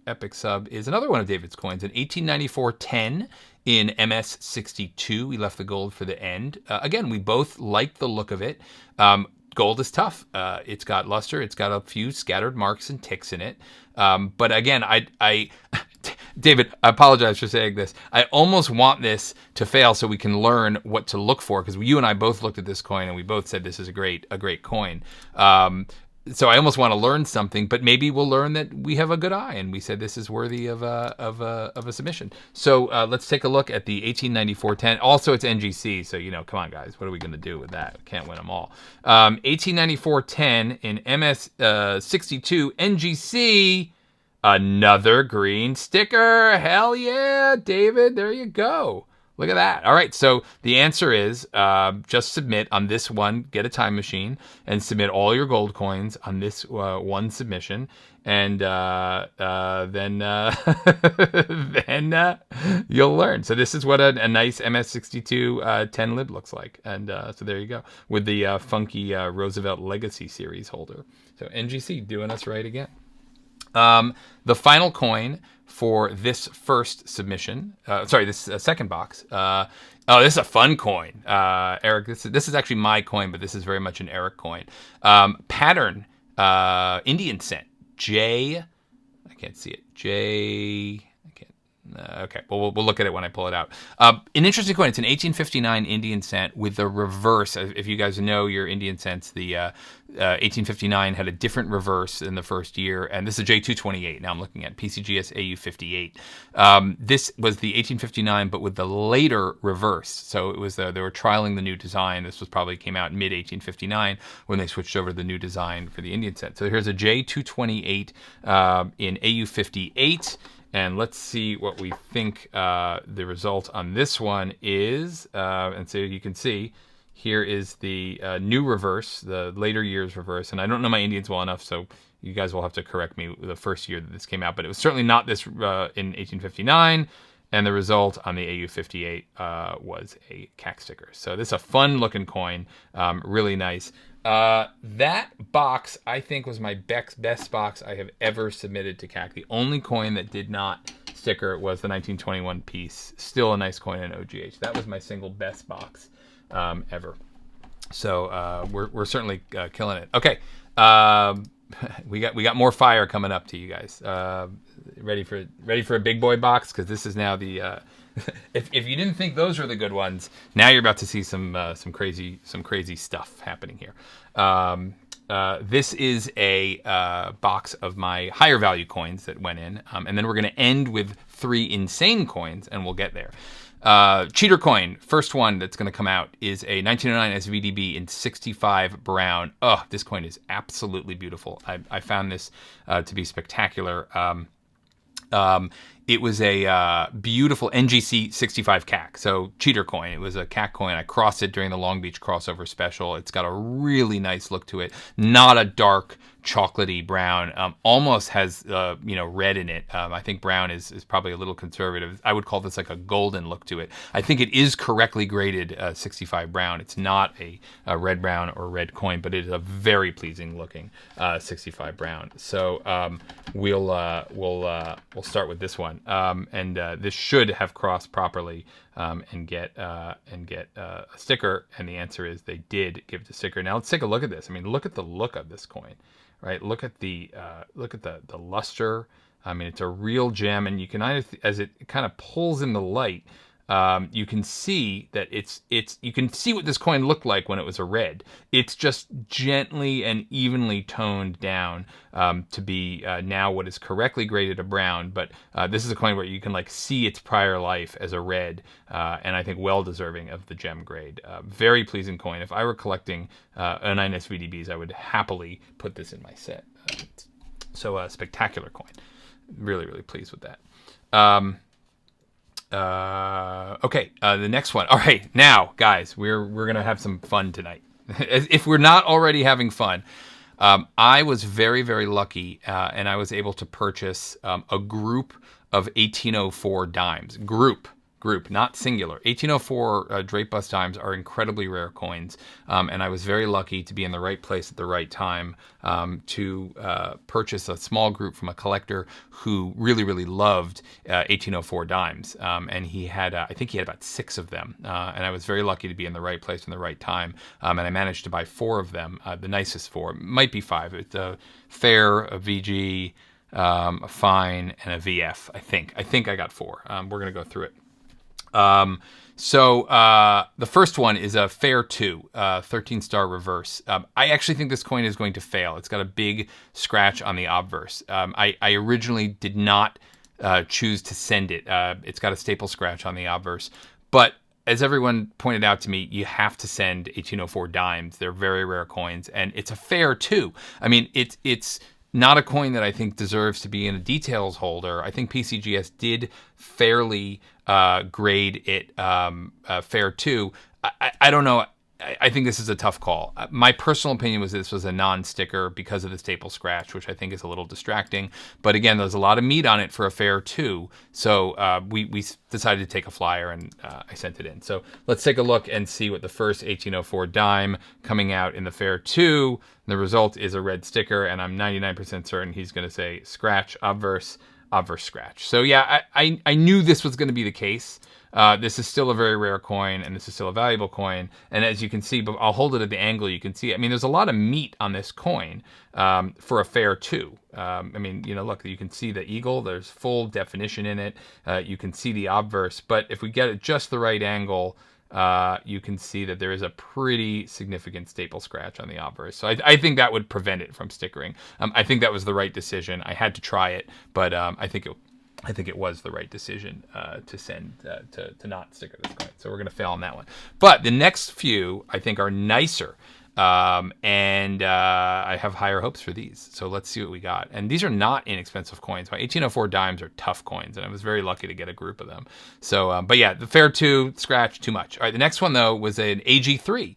epic sub is another one of David's coins, an 1894-10 in MS62. We left the gold for the end. Again, we both liked the look of it. Gold is tough. It's got luster. It's got a few scattered marks and ticks in it. But again, David, I apologize for saying this. I almost want this to fail so we can learn what to look for, because you and I both looked at this coin and we both said this is a great coin. So I almost want to learn something, but maybe we'll learn that we have a good eye and we said this is worthy of a submission. So let's take a look at the 1894-10. Also, it's NGC, so come on, guys, what are we going to do with that? We can't win them all. 1894-10 in MS62 NGC. Another green sticker. Hell yeah, David. There you go. Look at that. All right, so the answer is just submit on this one, get a time machine, and submit all your gold coins on this one submission, and then then you'll learn. So this is what a nice MS62 10 lib looks like, and so there you go, with the funky Roosevelt Legacy Series holder. So NGC doing us right again. The final coin for this first submission, this second box. Oh, this is a fun coin, Eric. This is actually my coin, but this is very much an Eric coin. Pattern Indian cent. I can't see it. I can't. Okay, well, we'll look at it when I pull it out. An interesting coin. It's an 1859 Indian cent with the reverse. If you guys know your Indian cents, the 1859 had a different reverse in the first year, and this is a J228. Now I'm looking at PCGS AU58. This was the 1859, but with the later reverse. So it was they were trialing the new design. This was probably came out mid 1859 when they switched over to the new design for the Indian cent. So here's a J228 in AU58. And let's see what we think the result on this one is. And so you can see, here is the new reverse, the later years reverse. And I don't know my Indians well enough, so you guys will have to correct me the first year that this came out. But it was certainly not this in 1859. And the result on the AU58 was a CAC sticker. So this is a fun-looking coin, really nice. That box, I think, was my best box I have ever submitted to CAC. The only coin that did not sticker was the 1921 piece. Still a nice coin in OGH. That was my single best box ever. So we're certainly killing it. Okay, we got more fire coming up to you guys. Ready for a big boy box, because this is now the. If you didn't think those were the good ones, now you're about to see some crazy stuff happening here. This is a box of my higher value coins that went in, and then we're going to end with 3 insane coins, and we'll get there. Cheater coin, first one that's going to come out, is a 1909 SVDB in 65 brown. Oh, this coin is absolutely beautiful. I found this to be spectacular. It was a beautiful NGC 65 CAC, so cheater coin. It was a CAC coin. I crossed it during the Long Beach crossover special. It's got a really nice look to it. Not a dark, chocolatey brown. Almost has red in it. I think brown is probably a little conservative. I would call this like a golden look to it. I think it is correctly graded 65 brown. It's not a red brown or red coin, but it is a very pleasing looking 65 brown. So we'll start with this one. And this should have crossed properly and get a sticker. And the answer is they did give it a sticker. Now let's take a look at this. I mean, look at the look of this coin, right? Look at the luster. I mean, it's a real gem, and you can as it kind of pulls in the light. You can see that you can see what this coin looked like when it was a red. It's just gently and evenly toned down to be now what is correctly graded a brown. But this is a coin where you can see its prior life as a red, and I think well deserving of the gem grade. Very pleasing coin. If I were collecting 09 SVDBs, I would happily put this in my set. So a spectacular coin. Really, really pleased with that. Okay, the next one. All right, now, guys, we're gonna have some fun tonight. If we're not already having fun, I was very, very lucky, and I was able to purchase a group of 1804 dimes. Group, not singular. 1804 Draped bust dimes are incredibly rare coins, and I was very lucky to be in the right place at the right time to purchase a small group from a collector who really, really loved 1804 dimes, and he had, I think he had about 6 of them, and I was very lucky to be in the right place in the right time, and I managed to buy 4 of them, the nicest 4, might be 5. It's a fair, a VG, a fine, and a VF. I think I got 4. We're gonna go through it. So the first one is a fair 2, 13-star reverse. I actually think this coin is going to fail. It's got a big scratch on the obverse. I originally did not choose to send it. It's got a staple scratch on the obverse. But as everyone pointed out to me, you have to send 1804 dimes. They're very rare coins, and it's a fair 2. I mean, it's not a coin that I think deserves to be in a details holder. I think PCGS did fairly grade it fair too. I don't know. I think this is a tough call. My personal opinion was this was a non-sticker because of the staple scratch, which I think is a little distracting. But again, there's a lot of meat on it for a fair 2. So we decided to take a flyer, and I sent it in. So let's take a look and see what the first 1804 dime coming out in the fair 2. The result is a red sticker, and I'm 99% certain he's going to say scratch, obverse, obverse scratch. So yeah, I knew this was going to be the case. This is still a very rare coin, and this is still a valuable coin. And as you can see, but I'll hold it at the angle you can see. I mean, there's a lot of meat on this coin for a fair 2. I mean, you know, look, you can see the eagle. There's full definition in it. You can see the obverse. But if we get it just the right angle, you can see that there is a pretty significant staple scratch on the obverse. So I think that would prevent it from stickering. I think that was the right decision. I had to try it, but I think it was the right decision to send to not sticker this coin. So we're going to fail on that one. But the next few I think are nicer, and I have higher hopes for these. So let's see what we got. And these are not inexpensive coins. My 1804 dimes are tough coins, and I was very lucky to get a group of them. So, but yeah, the fair 2 scratch too much. All right, the next one though was an AG3.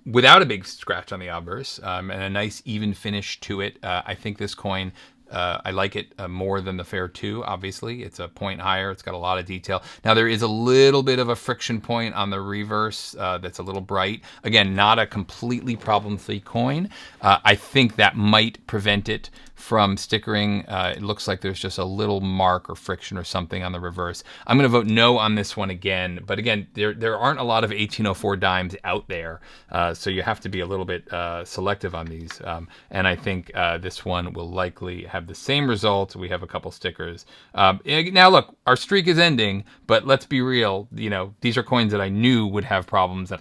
Without a big scratch on the obverse, and a nice even finish to it. I think this coin, I like it more than the fair 2, obviously. It's a point higher. It's got a lot of detail. Now, there is a little bit of a friction point on the reverse that's a little bright. Again, not a completely problem-free coin. I think that might prevent it from stickering. It looks like there's just a little mark or friction or something on the reverse. I'm going to vote no on this one again. But again, there aren't a lot of 1804 dimes out there, so you have to be a little bit selective on these. And I think this one will likely have the same result. We have a couple stickers. Now, look, our streak is ending, but let's be real. You know, these are coins that I knew would have problems,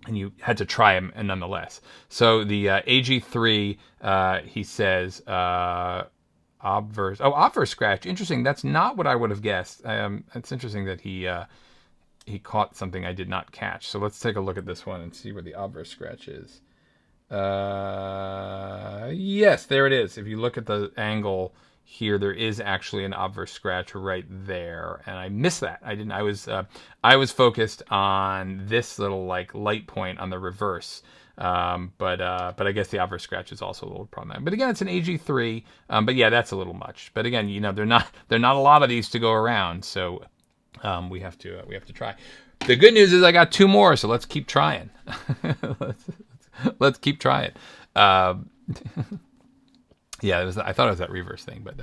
and you had to try them nonetheless. So the AG3, he says, obverse. Oh, obverse scratch. Interesting. That's not what I would have guessed. It's interesting that he caught something I did not catch. So let's take a look at this one and see where the obverse scratch is. Yes, there it is. If you look at the angle here, there is actually an obverse scratch right there, and I missed that. I was focused on this little like light point on the reverse, but I guess the obverse scratch is also a little problematic. But again, it's an AG3. But yeah, that's a little much. But again, you know, they're not a lot of these to go around, so we have to try. The good news is I got 2 more, so let's keep trying. Let's keep trying. Yeah, I thought it was that reverse thing, but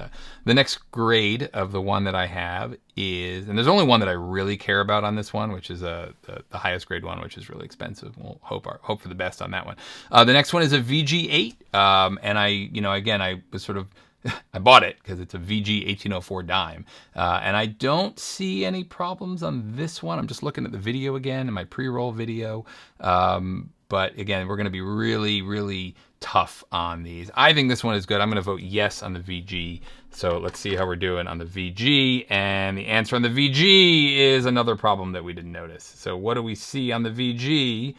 the next grade of the one that I have is, and there's only one that I really care about on this one, which is the highest grade one, which is really expensive. We'll hope for the best on that one. The next one is a VG8, and I was sort of, I bought it because it's a VG 1804 dime, and I don't see any problems on this one. I'm just looking at the video again, in my pre-roll video. But again, we're going to be really, really tough on these. I think this one is good. I'm going to vote yes on the VG. So let's see how we're doing on the VG. And the answer on the VG is another problem that we didn't notice. So what do we see on the VG?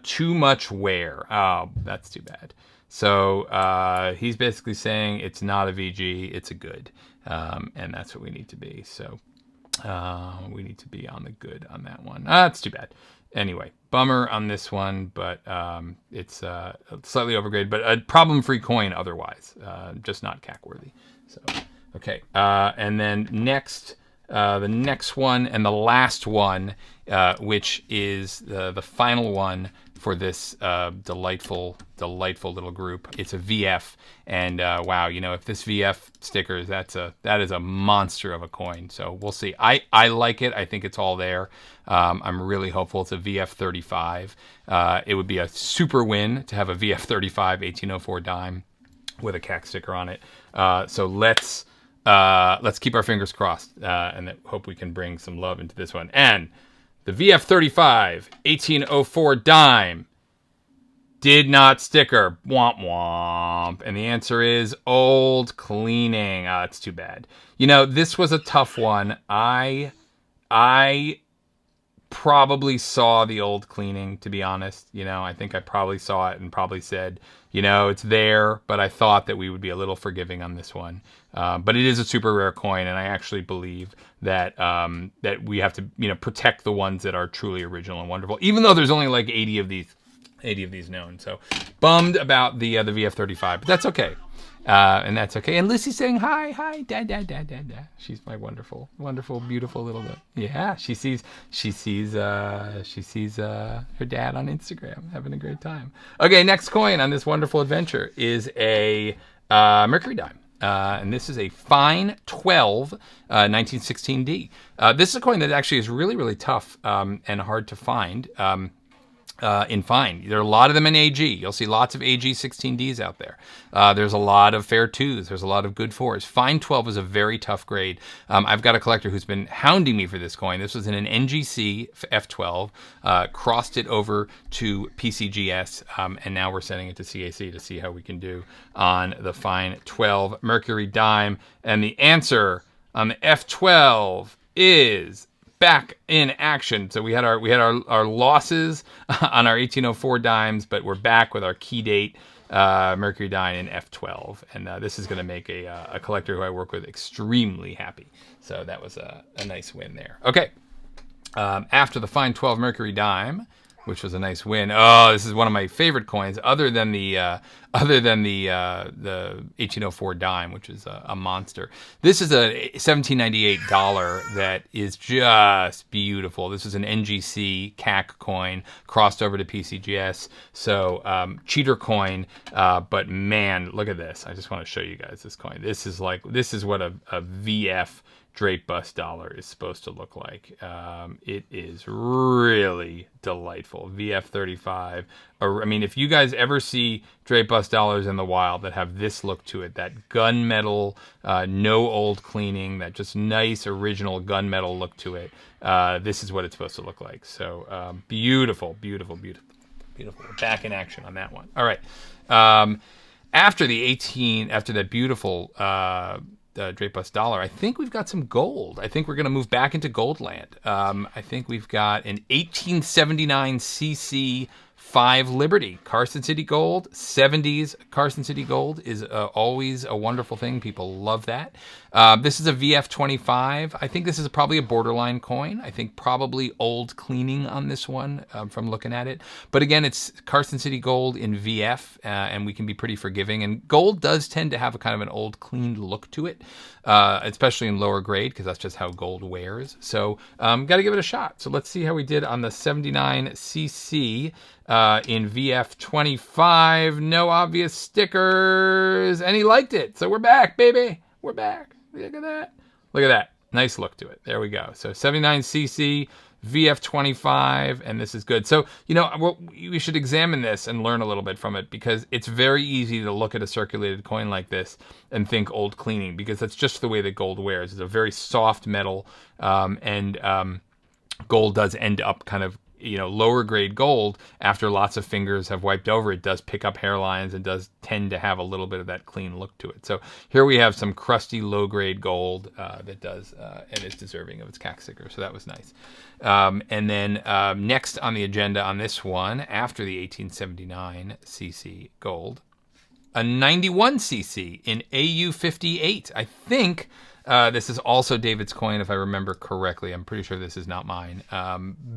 Too much wear. Oh, that's too bad. So he's basically saying it's not a VG, it's a good. And that's what we need to be. So we need to be on the good on that one. That's too bad. Anyway, bummer on this one, but it's slightly overgraded, but a problem-free coin otherwise, just not CAC worthy. So, okay, and then next, the next one and the last one, which is the final one for this delightful little group. It's a VF, and wow, you know, if this VF stickers, that is a monster of a coin. So we'll see. I like it. I think it's all there. I'm really hopeful. It's a VF 35. It would be a super win to have a VF 35 1804 dime with a CAC sticker on it. So let's keep our fingers crossed and hope we can bring some love into this one. And the VF 35 1804 dime did not sticker. Womp womp. And the answer is old cleaning. It's too bad. You know, this was a tough one. I probably saw the old cleaning, to be honest. You know, I think I probably saw it and probably said, you know, it's there, but I thought that we would be a little forgiving on this one. But it is a super rare coin, and I actually believe that that we have to, you know, protect the ones that are truly original and wonderful, even though there's only like 80 of these known. So bummed about the VF35, but that's okay. And that's okay. And Lucy's saying hi, dad. She's my wonderful, beautiful little bit. Yeah, she sees her dad on Instagram having a great time. Okay, next coin on this wonderful adventure is a Mercury Dime. And this is a fine 12 1916D. This is a coin that actually is really, really tough and hard to find. In fine. There are a lot of them in AG. You'll see lots of AG 16Ds out there. There's a lot of fair 2s. There's a lot of good 4s. Fine 12 is a very tough grade. I've got a collector who's been hounding me for this coin. This was in an NGC F12, crossed it over to PCGS, and now we're sending it to CAC to see how we can do on the fine 12 Mercury Dime. And the answer on the F12 is back in action. So we had our losses on our 1804 dimes, but we're back with our key date Mercury Dime in F12, and this is going to make a collector who I work with extremely happy. So that was a nice win there. Okay, after the fine 12 Mercury Dime, which was a nice win. Oh, this is one of my favorite coins, other than the 1804 dime, which is a monster. This is a 1798 dollar that is just beautiful. This is an NGC CAC coin crossed over to PCGS, so cheater coin. But man, look at this! I just want to show you guys this coin. This is what a VF Draped bust dollar is supposed to look like. It is really delightful. VF35. I mean, if you guys ever see Draped bust dollars in the wild that have this look to it, that gunmetal, no old cleaning, that just nice original gunmetal look to it, this is what it's supposed to look like. So beautiful. We're back in action on that one. All right. After that beautiful Draped bust dollar, I think we've got some gold. I think we're going to move back into gold land. I think we've got an 1879 CC 5 Liberty. Carson City Gold, 70s Carson City Gold is always a wonderful thing. People love that. This is a VF25. I think this is probably a borderline coin. I think probably old cleaning on this one from looking at it. But again, it's Carson City Gold in VF, and we can be pretty forgiving. And gold does tend to have a kind of an old cleaned look to it, especially in lower grade, because that's just how gold wears. So got to give it a shot. So let's see how we did on the 79cc in VF25. No obvious stickers, and he liked it. So we're back, baby. We're back. Look at that. Look at that. Nice look to it. There we go. So 79cc, VF25, and this is good. So, you know, we should examine this and learn a little bit from it, because it's very easy to look at a circulated coin like this and think old cleaning, because that's just the way that gold wears. It's a very soft metal, and gold does end up kind of, you know, lower grade gold, after lots of fingers have wiped over it, does pick up hairlines and does tend to have a little bit of that clean look to it. So here we have some crusty low grade gold that does and is deserving of its CAC sticker. So that was nice. And then next on the agenda on this one, after the 1879 CC gold, a 91cc in AU58. I think this is also David's coin, if I remember correctly. I'm pretty sure this is not mine.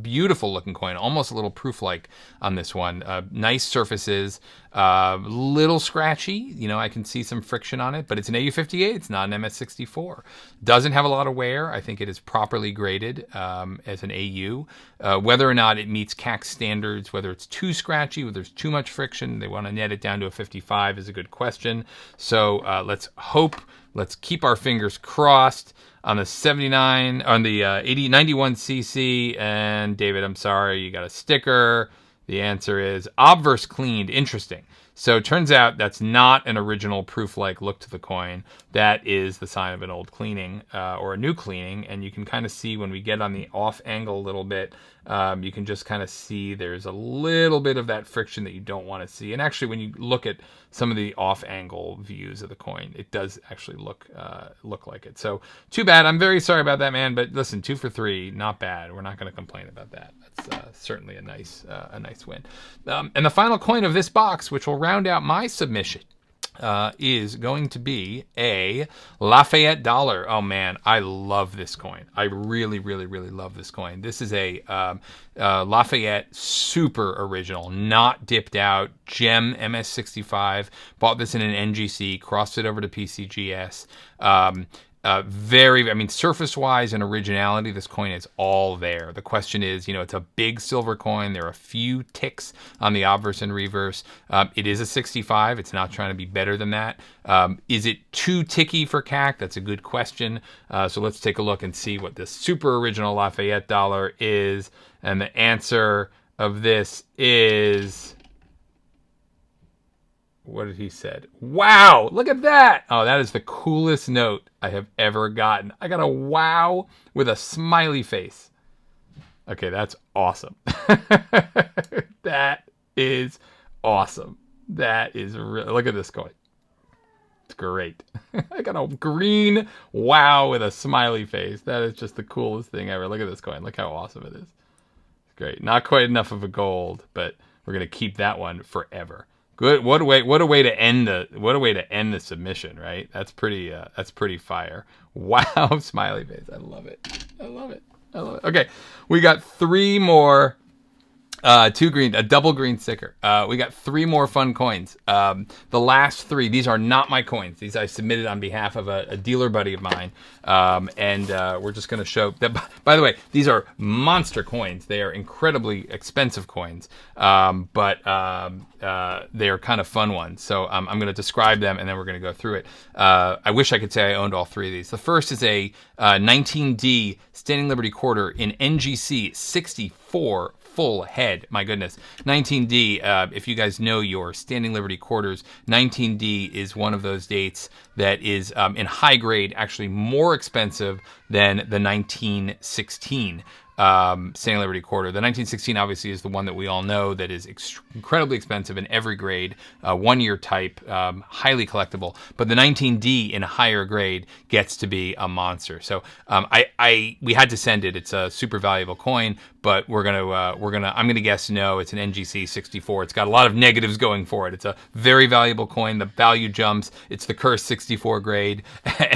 Beautiful looking coin, almost a little proof-like on this one. Nice surfaces, little scratchy. You know, I can see some friction on it, but it's an AU58. It's not an MS64. Doesn't have a lot of wear. I think it is properly graded as an AU. Whether or not it meets CAC standards, whether it's too scratchy, whether there's too much friction, they want to net it down to a 55 is a good question. So let's hope. Let's keep our fingers crossed on the 79, on the 91cc. And David, I'm sorry, you got a sticker. The answer is obverse cleaned. Interesting. So it turns out that's not an original proof-like look to the coin. That is the sign of an old cleaning or a new cleaning. And you can kind of see when we get on the off angle a little bit, You can just kind of see there's a little bit of that friction that you don't want to see. And actually, when you look at some of the off-angle views of the coin, it does actually look like it. So too bad. I'm very sorry about that, man. But listen, 2 for 3, not bad. We're not going to complain about that. That's certainly a nice win. And the final coin of this box, which will round out my submission, is going to be a Lafayette Dollar. Oh man, I love this coin. I really, really, really love this coin. This is a Lafayette super original, not dipped out, gem MS65. Bought this in an NGC, crossed it over to PCGS. Surface wise and originality, this coin is all there. The question is, it's a big silver coin. There are a few ticks on the obverse and reverse. It is a 65. It's not trying to be better than that. Is it too ticky for CAC? That's a good question. So let's take a look and see what this super original Lafayette Dollar is. And the answer of this is... What did he said? Wow, look at that. Oh, that is the coolest note I have ever gotten. I got a wow with a smiley face. Okay, that's awesome. That is awesome. That is really, look at this coin. It's great. I got a green wow with a smiley face. That is just the coolest thing ever. Look at this coin. Look how awesome it is. It's great. Not quite enough of a gold, but we're going to keep that one forever. Good. What a way to end the submission, right? That's pretty fire. Wow, smiley face. I love it. Okay, we got 3 more. 2 green, a double green sticker. We got 3 more fun coins. The last 3, these are not my coins. These I submitted on behalf of a dealer buddy of mine. And we're just going to show that. By the way, these are monster coins. They are incredibly expensive coins, but they are kind of fun ones. So I'm going to describe them, and then we're going to go through it. I wish I could say I owned all 3 of these. The first is a 19D Standing Liberty Quarter in NGC 64 full head. My goodness. 19D, if you guys know your Standing Liberty Quarters, 19D is one of those dates that is in high grade actually more expensive than the 1916 Standing Liberty Quarter. The 1916 obviously is the one that we all know that is incredibly expensive in every grade, 1-year type, highly collectible. But the 19D in a higher grade gets to be a monster. So we had to send it. It's a super valuable coin, but I'm gonna guess no. It's an NGC 64. It's got a lot of negatives going for it. It's a very valuable coin. The value jumps. It's the cursed 64 grade,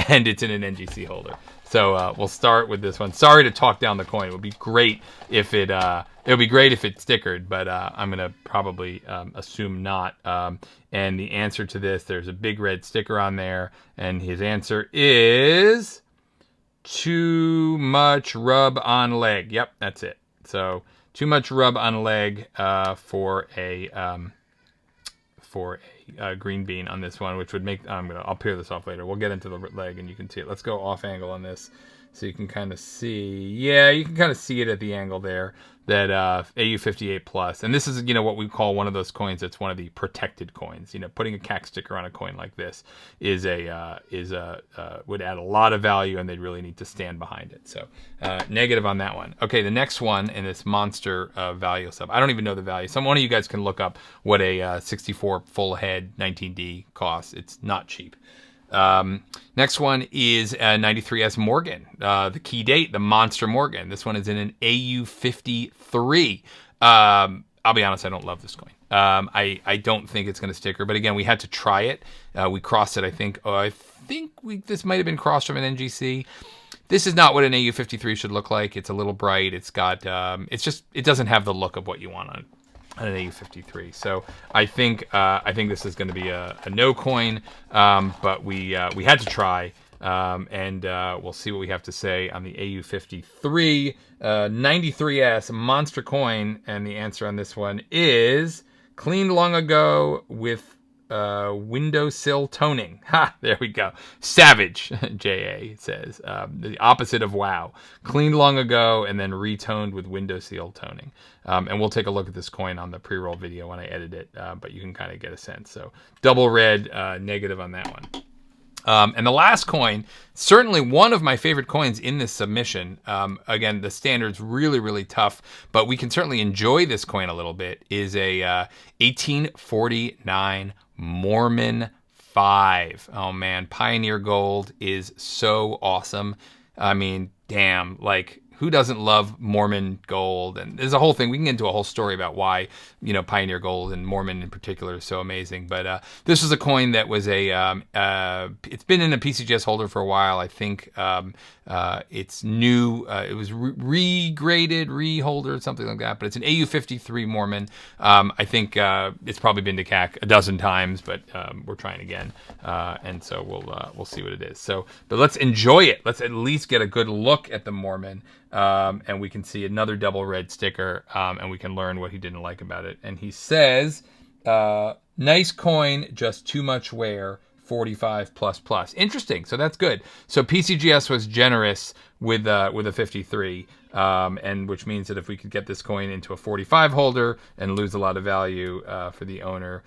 and it's in an NGC holder. So we'll start with this one. Sorry to talk down the coin. It would be great if it stickered, but I'm gonna probably assume not. And the answer to this, there's a big red sticker on there, and his answer is too much rub on leg. Yep, that's it. So too much rub on leg for a green bean on this one, which would make, I'll peel this off later. We'll get into the leg and you can see it. Let's go off angle on this so you can kind of see. Yeah, you can kind of see it at the angle there, that AU58 plus. And this is, what we call one of those coins that's one of the protected coins. Putting a CAC sticker on a coin like this would add a lot of value, and they'd really need to stand behind it. So negative on that one. Okay, the next one in this monster value sub. I don't even know the value. One of you guys can look up what a 64 full head 19D costs. It's not cheap. Next one is 93S Morgan, the key date, the Monster Morgan. This one is in an AU53. I'll be honest, I don't love this coin. I don't think it's going to sticker, but again, we had to try it. We crossed it, I think. This might have been crossed from an NGC. This is not what an AU53 should look like. It's a little bright. It's got, it doesn't have the look of what you want on an AU53. So I think this is going to be a no coin, but we had to try, and we'll see what we have to say on the AU53 93S monster coin. And the answer on this one is cleaned long ago with windowsill toning. Ha, there we go. Savage, JA says. The opposite of wow. Cleaned long ago and then retoned with windowsill toning. And we'll take a look at this coin on the pre-roll video when I edit it, but you can kind of get a sense. So double red, negative on that one. And the last coin, certainly one of my favorite coins in this submission. Again, the standard's really, really tough, but we can certainly enjoy this coin a little bit, is a 1849 Mormon 5. Oh man, Pioneer Gold is so awesome. I mean, damn, like, who doesn't love Mormon gold? And there's a whole thing. We can get into a whole story about why, you know, Pioneer Gold and Mormon in particular is so amazing. But this is a coin that was it's been in a PCGS holder for a while. I think it's new. It was regraded, reholder, something like that. But it's an AU53 Mormon. I think it's probably been to CAC a dozen times, but we're trying again. And so we'll see what it is. So, but let's enjoy it. Let's at least get a good look at the Mormon. And we can see another double red sticker, and we can learn what he didn't like about it. And he says, nice coin, just too much wear, 45 plus plus. Interesting. So that's good. So PCGS was generous with a 53, and which means that if we could get this coin into a 45 holder and lose a lot of value for the owner,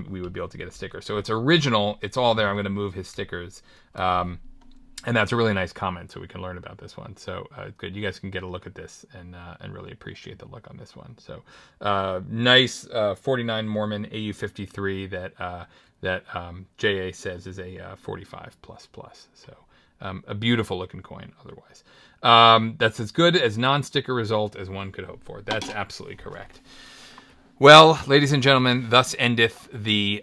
we would be able to get a sticker. So it's original. It's all there. I'm going to move his stickers. And that's a really nice comment, so we can learn about this one. So good, you guys can get a look at this and really appreciate the look on this one. So nice 49 Mormon AU53 that JA says is a 45 plus plus. So a beautiful looking coin otherwise. That's as good as non-sticker result as one could hope for. That's absolutely correct. Well, ladies and gentlemen, thus endeth the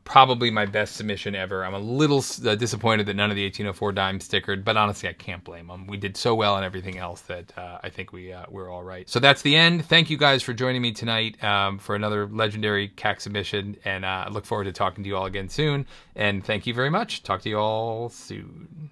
probably my best submission ever. I'm a little disappointed that none of the 1804 dimes stickered, but honestly, I can't blame them. We did so well on everything else that I think we're all right. So that's the end. Thank you guys for joining me tonight for another legendary CAC submission, and I look forward to talking to you all again soon. And thank you very much. Talk to you all soon.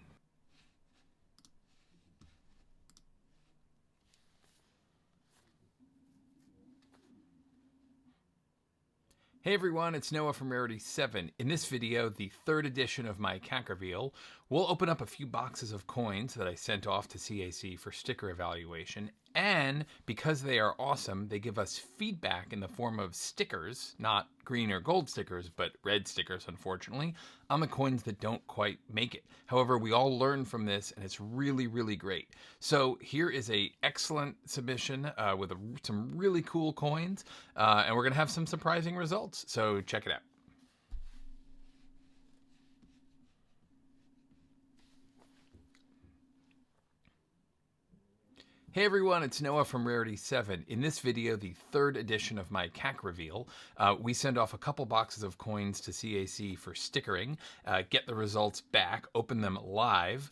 Hey everyone, it's Noah from Rarity 7. In this video, the third edition of my CAC reveal, we'll open up a few boxes of coins that I sent off to CAC for sticker evaluation. And because they are awesome, they give us feedback in the form of stickers, not green or gold stickers, but red stickers, unfortunately, on the coins that don't quite make it. However, we all learn from this, and it's really, really great. So here is a excellent submission with some really cool coins, and we're going to have some surprising results. So check it out. Hey everyone, it's Noah from Rarity 7. In this video, the third edition of my CAC reveal, we send off a couple boxes of coins to CAC for stickering, get the results back, open them live.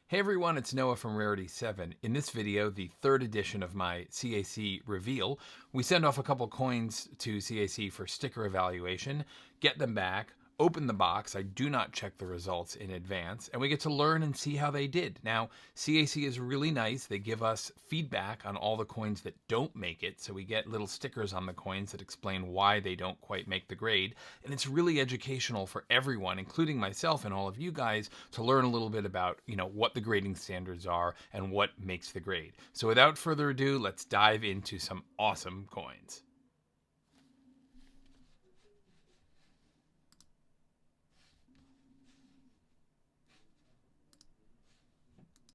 Hey everyone, it's Noah from Rarity 7. In this video, the third edition of my CAC reveal, we send off a couple coins to CAC for sticker evaluation, get them back, open the box. I do not check the results in advance, and we get to learn and see how they did. Now, CAC is really nice. They give us feedback on all the coins that don't make it, so we get little stickers on the coins that explain why they don't quite make the grade, and it's really educational for everyone, including myself and all of you guys, to learn a little bit about, you know, what the grading standards are and what makes the grade. So without further ado, let's dive into some awesome coins.